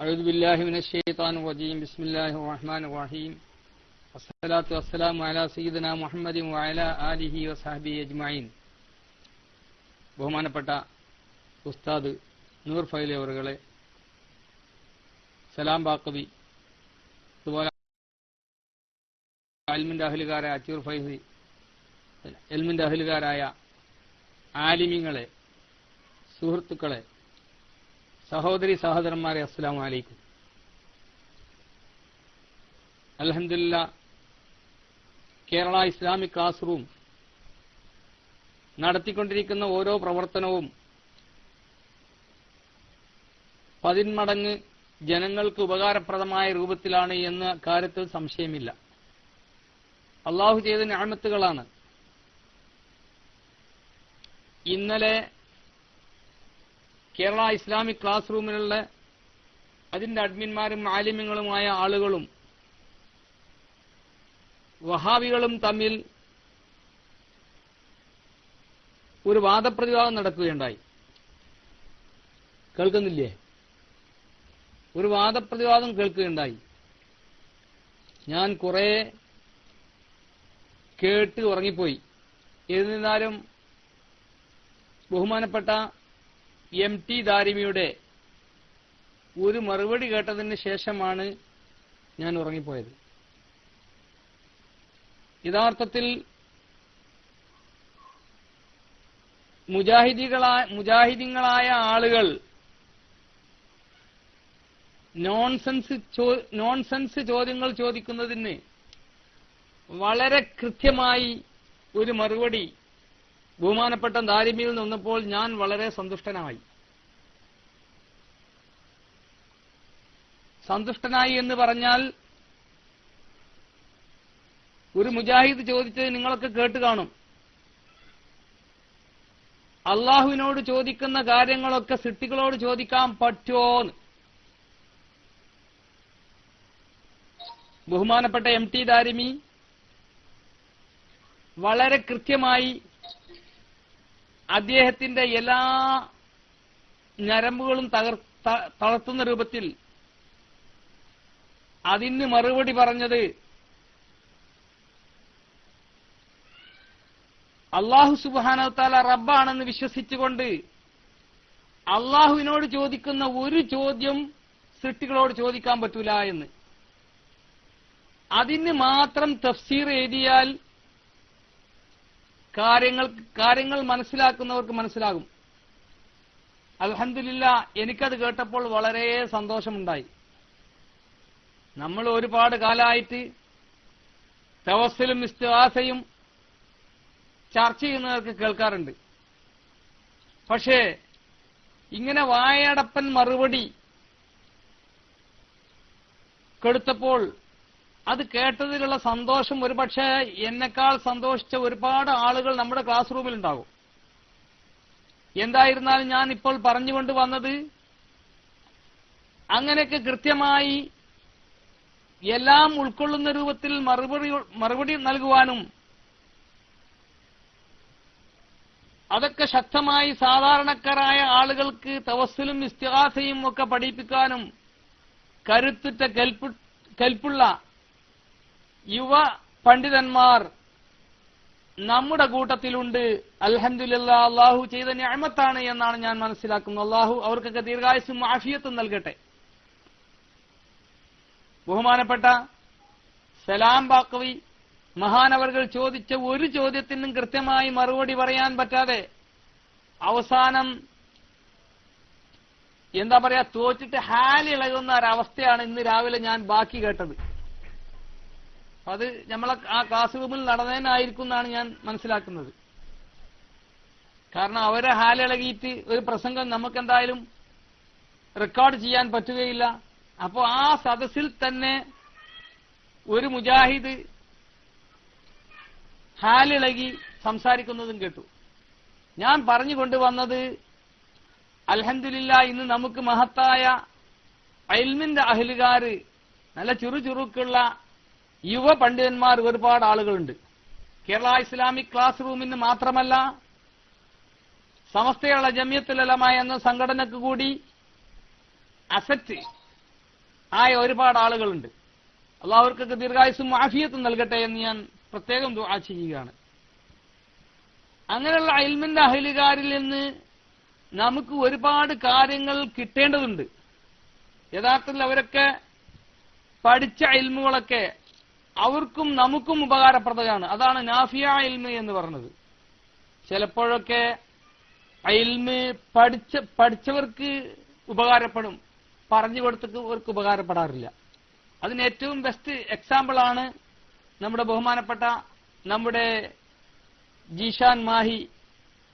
أعوذ بالله من الشيطان الرجيم. بسم الله الرحمن الرحيم. والصلاة والسلام على سيدنا محمد وعلى آله وصحبه أجمعين. ബഹുമാനപ്പെട്ട ഉസ്താദ് നൂർ ഫൈലി അവറുകളെ, സലാം ബാക്കവി, അതുപോലെ എൽമിന്റെ അഹ്ലുകാരായ അച്ചൂർ ഫൈസി, എൽമിന്റെ അഹ്ലുകാരായ ആലിമീങ്ങളെ, സുഹൃത്തുക്കളെ, സഹോദരി സഹോദരന്മാരെ, അസ്സലാമു അലൈക്കും. അൽഹംദുലില്ലാഹ്, കേരള ഇസ്ലാമിക് ക്ലാസ് റൂം നടത്തിക്കൊണ്ടിരിക്കുന്ന ഓരോ പ്രവർത്തനവും 10 മടങ്ങ് ജനങ്ങൾക്ക് ഉപകാരപ്രദമായ രൂപത്തിലാണ് എന്ന കാര്യത്തിൽ സംശയമില്ല. അള്ളാഹു ചെയ്ത നിഅമത്തുകളാണ്. ഇന്നലെ കേരള ഇസ്ലാമിക് ക്ലാസ് റൂമിലുള്ള അതിന്റെ അഡ്മിന്മാരും ആലിമ്യങ്ങളുമായ ആളുകളും വഹാബികളും തമ്മിൽ ഒരു വാദപ്രതിവാദം നടക്കുകയുണ്ടായി. കേൾക്കുന്നില്ലേ? ഒരു വാദപ്രതിവാദം കേൾക്കുകയുണ്ടായി. ഞാൻ കുറെ കേട്ട് ഉറങ്ങിപ്പോയി. എന്നിരുന്നാലും ബഹുമാനപ്പെട്ട MT ദാരിമിയുടെ ഒരു മറുപടി കേട്ടതിന് ശേഷമാണ് ഞാൻ ഉറങ്ങിപ്പോയത്. യഥാർത്ഥത്തിൽ മുജാഹിദീങ്ങളായ ആളുകൾ നോൺസെൻസ് ചോദ്യങ്ങൾ ചോദിക്കുന്നതിന് വളരെ കൃത്യമായി ഒരു മറുപടി ബഹുമാനപ്പെട്ട ദാരിമിയിൽ നിന്നപ്പോൾ ഞാൻ വളരെ സന്തുഷ്ടനായി. സന്തുഷ്ടനായി എന്ന് പറഞ്ഞാൽ, ഒരു മുജാഹിദ് ചോദിച്ചത് നിങ്ങളൊക്കെ കേട്ട് കാണും. അള്ളാഹുവിനോട് ചോദിക്കുന്ന കാര്യങ്ങളൊക്കെ സൃഷ്ടികളോട് ചോദിക്കാൻ പറ്റുമോന്ന് ബഹുമാനപ്പെട്ട MT ദാരിമി വളരെ കൃത്യമായി അദ്ദേഹത്തിന്റെ എല്ലാ ഞരമ്പുകളും തളർത്തുന്ന രൂപത്തിൽ അതിന് മറുപടി പറഞ്ഞത് അല്ലാഹു സുബ്ഹാനഹു വതആല റബ്ബാണെന്ന് വിശ്വസിച്ചുകൊണ്ട് അള്ളാഹുവിനോട് ചോദിക്കുന്ന ഒരു ചോദ്യം സൃഷ്ടികളോട് ചോദിക്കാൻ പറ്റൂല എന്ന്. അതിന് മാത്രം തഫ്സീർ എഴുതിയാൽ കാര്യങ്ങൾ മനസ്സിലാക്കുന്നവർക്ക് മനസ്സിലാകും. അൽഹംദുലില്ലാഹ്, എനിക്കത് കേട്ടപ്പോൾ വളരെ സന്തോഷമുണ്ടായി. നമ്മൾ ഒരുപാട് കാലമായിട്ട് തവസ്സുലും ഇസ്തിഗാസയും ചർച്ച ചെയ്യുന്നവർക്ക് കേൾക്കാറുണ്ട്. പക്ഷേ ഇങ്ങനെ വായടപ്പൻ മറുപടി കൊടുത്തപ്പോൾ അത് കേട്ടതിലുള്ള സന്തോഷം ഒരുപക്ഷെ എന്നെക്കാൾ സന്തോഷിച്ച ഒരുപാട് ആളുകൾ നമ്മുടെ ക്ലാസ് റൂമിലുണ്ടാകും. എന്തായിരുന്നാലും ഞാൻ ഇപ്പോൾ പറഞ്ഞുകൊണ്ട് വന്നത് അങ്ങനെയൊക്കെ കൃത്യമായി എല്ലാം ഉൾക്കൊള്ളുന്ന രൂപത്തിൽ മറുപടി നൽകുവാനും അതൊക്കെ ശക്തമായി സാധാരണക്കാരായ ആളുകൾക്ക് തവസ്സുലും ഇസ്തിഗാസയും ഒക്കെ പഠിപ്പിക്കാനും കരുത്തുറ്റ കൽപ്പുള്ള യുവ പണ്ഡിതന്മാർ നമ്മുടെ കൂട്ടത്തിലുണ്ട്. അൽഹംദുലില്ലാഹ്, അള്ളാഹു ചെയ്ത നിഅമത്താണ് എന്നാണ് ഞാൻ മനസ്സിലാക്കുന്നത്. അള്ളാഹു അവർക്കൊക്കെ ദീർഘായുസ്സും ആഫിയത്തും നൽകട്ടെ. ബഹുമാനപ്പെട്ട സലാം ബാക്കവി മഹാനവർകൾ ചോദിച്ച ഒരു ചോദ്യത്തിനും കൃത്യമായി മറുപടി പറയാൻ പറ്റാതെ അവസാനം എന്താ പറയാ തോറ്റിട്ട് ഹാലിളകുന്ന ഒരവസ്ഥയാണ് ഇന്ന് രാവിലെ ഞാൻ ബാക്കി കേട്ടത്. അത് നമ്മളെ ആ ക്ലാസ് റൂമിൽ നടന്നതിനായിരിക്കും എന്നാണ് ഞാൻ മനസ്സിലാക്കുന്നത്. കാരണം അവരെ ഹാലിളകിയിട്ട് ഒരു പ്രസംഗം നമുക്കെന്തായാലും റെക്കോർഡ് ചെയ്യാൻ പറ്റുകയില്ല. അപ്പോൾ ആ സദസ്സിൽ തന്നെ ഒരു മുജാഹിദ് ഹാലിളകി സംസാരിക്കുന്നതും കേട്ടു. ഞാൻ പറഞ്ഞുകൊണ്ടുവന്നത് അൽഹംദുലില്ലാഹ്, ഇന്ന് നമുക്ക് മഹത്തായ ഇൽമിന്റെ അഹ്ലുകാര്, നല്ല ചുറുചുറുക്കുള്ള യുവ പണ്ഡിതന്മാർ ഒരുപാട് ആളുകളുണ്ട്. കേരള ഇസ്ലാമിക് ക്ലാസ് റൂമിന് മാത്രമല്ല, സമസ്തയുള്ള ജമിയത്തുൽ ഉലമ എന്ന സംഘടനക്ക് കൂടി അസറ്റ് ആയ ഒരുപാട് ആളുകളുണ്ട്. അല്ലാഹു അവർക്കൊക്കെ ദീർഘായുസ്സും ആഫിയത്തും നൽകട്ടെ എന്ന് ഞാൻ പ്രത്യേകം ദുആ ചെയ്യുകയാണ്. അങ്ങനെയുള്ള ഇൽമിന്റെ അഹ്ലുകാരിൽ നിന്ന് നമുക്ക് ഒരുപാട് കാര്യങ്ങൾ കിട്ടേണ്ടതുണ്ട്. യഥാർത്ഥത്തിൽ അവരൊക്കെ പഠിച്ച ഇൽമുകളൊക്കെ അവർക്കും നമുക്കും ഉപകാരപ്രദമാണ്. അതാണ് നാഫിയ ഇൽമ് എന്ന് പറഞ്ഞത്. ചിലപ്പോഴൊക്കെ ഇൽമ് പഠിച്ചവർക്ക് ഉപകാരപ്പെടും, പറഞ്ഞു കൊടുത്തവർക്ക് ഉപകാരപ്പെടാറില്ല. അതിന് ഏറ്റവും ബെസ്റ്റ് എക്സാമ്പിളാണ് നമ്മുടെ ബഹുമാനപ്പെട്ട നമ്മുടെ ജീഷാൻ മാഹി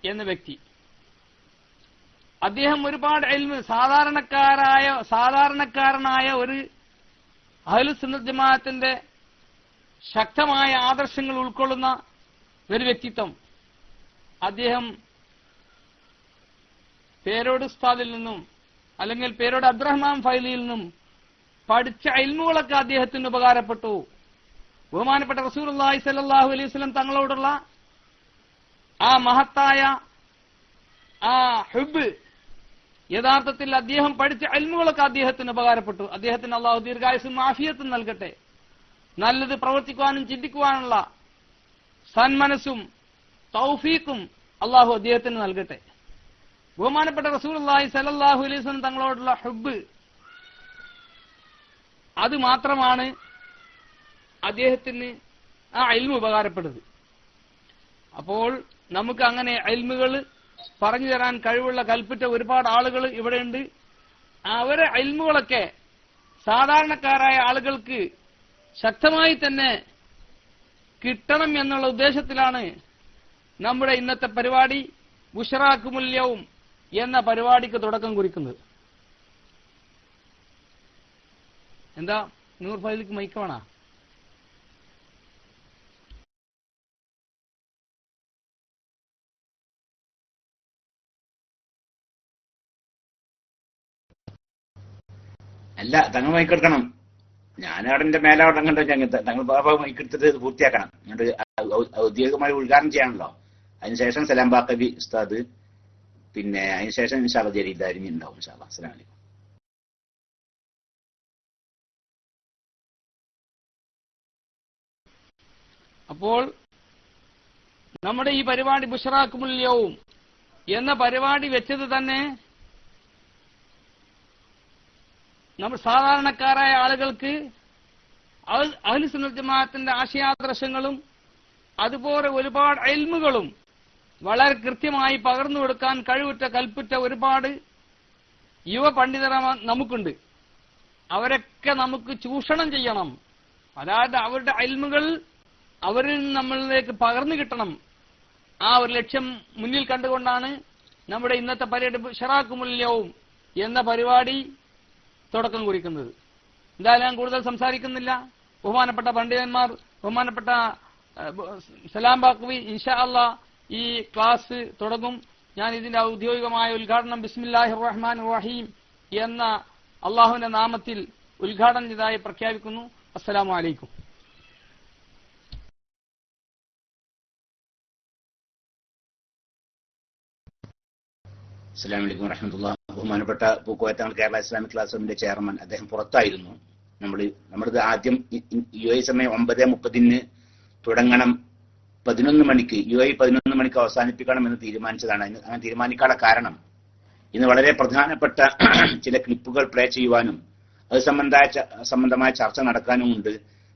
എന്ന വ്യക്തി. അദ്ദേഹം ഒരുപാട് ഇൽമ് സാധാരണക്കാരനായ ഒരു അഹ്ലുസ് സുന്നത്ത് ജമാഅത്തിന്റെ ശക്തമായ ആദർശങ്ങൾ ഉൾക്കൊള്ളുന്ന ഒരു വ്യക്തിത്വം. അദ്ദേഹം പേരോട് ഉസ്താദിൽ നിന്നും അല്ലെങ്കിൽ പേരോട് അബ്ദുറഹ്മാൻ ഫൈലിയിൽ നിന്നും പഠിച്ച ഇൽമുകളൊക്കെ അദ്ദേഹത്തിന് ഉപകാരപ്പെട്ടു. ബഹുമാനപ്പെട്ട റസൂലുള്ളാഹി സ്വല്ലല്ലാഹു അലൈഹി വസല്ലം തങ്ങളോടുള്ള ആ മഹത്തായ ആ ഹുബ്, യഥാർത്ഥത്തിൽ അദ്ദേഹം പഠിച്ച ഇൽമുകളൊക്കെ അദ്ദേഹത്തിന് ഉപകാരപ്പെട്ടു. അദ്ദേഹത്തിന് അല്ലാഹു ദീർഘായുസ്സും ആഫിയത്തും നൽകട്ടെ. നല്ലത് പ്രവർത്തിക്കുവാനും ചിന്തിക്കുവാനുള്ള സന്മനസ്സും തൗഫീഖും അല്ലാഹു അദ്ദേഹത്തിന് നൽകട്ടെ. ബഹുമാനപ്പെട്ട റസൂലുള്ളാഹി സ്വല്ലല്ലാഹു അലൈഹി വസല്ലം തങ്ങളോടുള്ള ഹുബ്, അത് മാത്രമാണ് അദ്ദേഹത്തിന് ആ ഇൽമു ഉപകാരപ്പെടുന്നത്. അപ്പോൾ നമുക്ക് അങ്ങനെ ഇൽമുകൾ പറഞ്ഞു തരാൻ കഴിവുള്ള കൽപ്പിച്ച ഒരുപാട് ആളുകൾ ഇവിടെയുണ്ട്. അവരെ ഇൽമുകളൊക്കെ സാധാരണക്കാരായ ആളുകൾക്ക് ശക്തമായി തന്നെ കിട്ടണം എന്നുള്ള ഉദ്ദേശത്തിലാണ് നമ്മുടെ ഇന്നത്തെ പരിപാടി ബുശ്റാക്കുമുൽ യൗം എന്ന പരിപാടിക്ക് തുടക്കം കുറിക്കുന്നത്. എന്താ നൂർ ഫൈലിക്ക് മൈക്ക് വേണോ? അല്ല, തങ്ങൾ മൈക്കെടുക്കണം. ഞാനവിടെ എന്റെ മേലവിടെ കണ്ടോ ഞങ്ങൾ തങ്ങൾ ബാബ മൈക്കെടുത്തിട്ട് ഇത് പൂർത്തിയാക്കണം. എന്നിട്ട് ഔദ്യോഗികമായി ഉദ്ഘാടനം ചെയ്യാണല്ലോ. അതിനുശേഷം സലാം ബാക്കബി ഉസ്താദ്, പിന്നെ അതിനുശേഷം ഇൻഷാ അല്ലാഹ് ജലീദാരിമി ഉണ്ടാവും. ഇൻഷാ അല്ലാഹ്. അസ്സലാമു അലൈക്കും. അപ്പോൾ നമ്മുടെ ഈ പരിപാടി ബുശ്റാക്കുമുല്യവും എന്ന പരിപാടി വെച്ചത് തന്നെ നമ്മൾ സാധാരണക്കാരായ ആളുകൾക്ക് അഹ്ലു സുന്നത്ത് ജമാഅത്തിന്റെ ആശയാദർശങ്ങളും അതുപോലെ ഒരുപാട് ഇൽമുകളും വളരെ കൃത്യമായി പകർന്നു കൊടുക്കാൻ കഴിവുറ്റ കൽപ്പുറ്റ ഒരുപാട് യുവ പണ്ഡിതർ നമുക്കുണ്ട്. അവരൊക്കെ നമുക്ക് ചൂഷണം ചെയ്യണം. അതായത് അവരുടെ ഇൽമുകൾ അവരിൽ നിന്ന് നമ്മളിലേക്ക് പകർന്നു കിട്ടണം. ആ ഒരു ലക്ഷ്യം മുന്നിൽ കണ്ടുകൊണ്ടാണ് നമ്മുടെ ഇന്നത്തെ പരിപാടി ബുശ്റാക്കുമുല്യവും എന്ന പരിപാടി തുടക്കം കുറിക്കുന്നത്. എന്തായാലും ഞാൻ കൂടുതൽ സംസാരിക്കുന്നില്ല. ബഹുമാനപ്പെട്ട പണ്ഡിതന്മാർ, ബഹുമാനപ്പെട്ട സലാം ബാക്കവി ഇൻഷാ അല്ലാഹ് ഈ ക്ലാസ് തുടങ്ങും. ഞാൻ ഇതിന്റെ ഔദ്യോഗികമായ ഉദ്ഘാടനം ബിസ്മില്ലാഹിർ റഹ്മാനിർ റഹീം എന്ന അള്ളാഹുവിന്റെ നാമത്തിൽ ഉദ്ഘാടനം ചെയ്തതായി പ്രഖ്യാപിക്കുന്നു. അസ്സലാമു അലൈക്കും. അസ്സലാമു അലൈക്കും വറഹ്മത്തുള്ളാഹി. ബഹുമാനപ്പെട്ട പൂക്കോയത്തങ്ങൾ കേരള ഇസ്ലാമിക് ക്ലാസ് റൂമിന്റെ ചെയർമാൻ, അദ്ദേഹം പുറത്തായിരുന്നു. നമ്മളത് ആദ്യം UAE സമയം 9:30 തുടങ്ങണം, 11 മണിക്ക് UAE 11 മണിക്ക് അവസാനിപ്പിക്കണം എന്ന് തീരുമാനിച്ചതാണ്. അങ്ങനെ തീരുമാനിക്കാനുള്ള കാരണം ഇന്ന് വളരെ പ്രധാനപ്പെട്ട ചില ക്ലിപ്പുകൾ പ്ലേ ചെയ്യുവാനും അത് സംബന്ധമായ ചർച്ച നടക്കാനും ഉണ്ട്.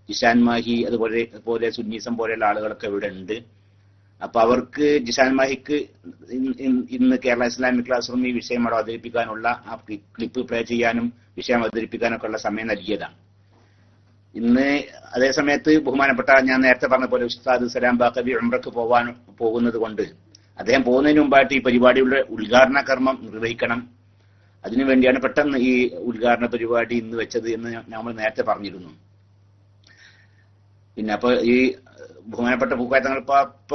ജിഷാൻ മാഹി അതുപോലെ സുന്നീസം പോലെയുള്ള ആളുകളൊക്കെ ഇവിടെ ഉണ്ട്. അപ്പൊ അവർക്ക് ജിഷാൻ മാഹിക്ക് ഇന്ന് കേരള ഇസ്ലാമിക് ക്ലാസ് റൂം ഈ വിഷയം അവിടെ അവതരിപ്പിക്കാനുള്ള ആ ക്ലിപ്പ് പ്ലേ ചെയ്യാനും വിഷയം അവതരിപ്പിക്കാനൊക്കെ ഉള്ള സമയം നൽകിയതാണ്. ഇന്ന് അതേ സമയത്ത് ബഹുമാനപ്പെട്ട ഞാൻ നേരത്തെ പറഞ്ഞ പോലെ ഉസ്താദ് സലാം ബാക്കബി ഉംറക്ക് പോകുന്നത് കൊണ്ട് അദ്ദേഹം പോകുന്നതിന് മുമ്പായിട്ട് ഈ പരിപാടിയുടെ ഉദ്ഘാടന കർമ്മം നിർവഹിക്കണം. അതിനുവേണ്ടിയാണ് പെട്ടെന്ന് ഈ ഉദ്ഘാടന പരിപാടി ഇന്ന് വെച്ചത് എന്ന് നമ്മൾ നേരത്തെ പറഞ്ഞിരുന്നു. പിന്നെ അപ്പൊ ഈ ബഹുമാനപ്പെട്ട പൂക്കായത്തങ്ങൾ പാപ്പ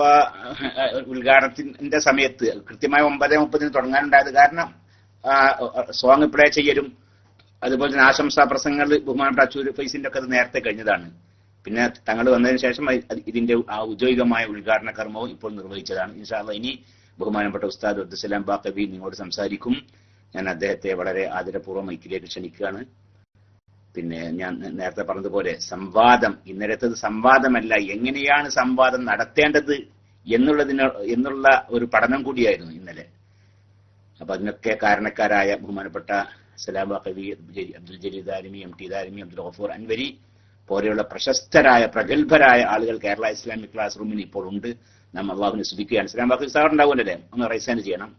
ഉദ്ഘാടനത്തിന്റെ സമയത്ത് കൃത്യമായി 9:30 തുടങ്ങാനുണ്ടായത് കാരണം സോങ് പ്ലേ ചെയ്യലും അതുപോലെ തന്നെ ആശംസാ പ്രസംഗങ്ങൾ ബഹുമാനപ്പെട്ട അച്ചൂർ ഫൈസിന്റെ ഒക്കെ അത് നേരത്തെ കഴിഞ്ഞതാണ്. പിന്നെ തങ്ങൾ വന്നതിന് ശേഷം ഇതിന്റെ ഔദ്യോഗികമായ ഉദ്ഘാടന കർമ്മവും ഇപ്പോൾ നിർവഹിച്ചതാണ്. ഇൻഷാ അല്ലാഹ് ഇനി ബഹുമാനപ്പെട്ട ഉസ്താദ് അബ്ദുസ്സലാം ബാക്കബി നിങ്ങളോട് സംസാരിക്കും. ഞാൻ അദ്ദേഹത്തെ വളരെ ആദരപൂർവ്വം മൈക്കിലേക്ക് ക്ഷണിക്കുകയാണ്. പിന്നെ ഞാൻ നേരത്തെ പറഞ്ഞതുപോലെ സംവാദം, ഇന്നലത്തത് സംവാദമല്ല, എങ്ങനെയാണ് സംവാദം നടത്തേണ്ടത് എന്നുള്ള ഒരു പഠനം കൂടിയായിരുന്നു ഇന്നലെ. അപ്പൊ അതിനൊക്കെ കാരണക്കാരായ ബഹുമാനപ്പെട്ട സലാം ബാക്കവി, അബ്ദുൽ ജലീൽ ദാരിമി, MT ദാരിമി, അബ്ദുൽ ഗഫൂർ അൻവരി പോലെയുള്ള പ്രശസ്തരായ പ്രഗത്ഭരായ ആളുകൾ കേരള ഇസ്ലാമിക് ക്ലാസ് റൂമിൽ ഇപ്പോൾ ഉണ്ട്. നാം അള്ളാഹുവിനെ സ്തുതിക്കുകയാണ്. സലാം ബാക്കവി സാർ ഉണ്ടാവുമല്ലേ? ഒന്ന് റൈസാൻ ചെയ്യണം.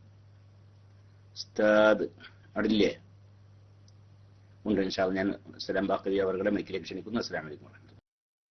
ഉസ്താദ് അവിടെ ഇല്ലേ? ഉണ്ട്. ഇൻഷാ അല്ലാഹ് ഞാൻ സലാം ബാക്കവി അവരുടെ മൈക്കിലേക്ക് ക്ഷണിക്കുന്നു. അസ്സലാമു അലൈക്കും.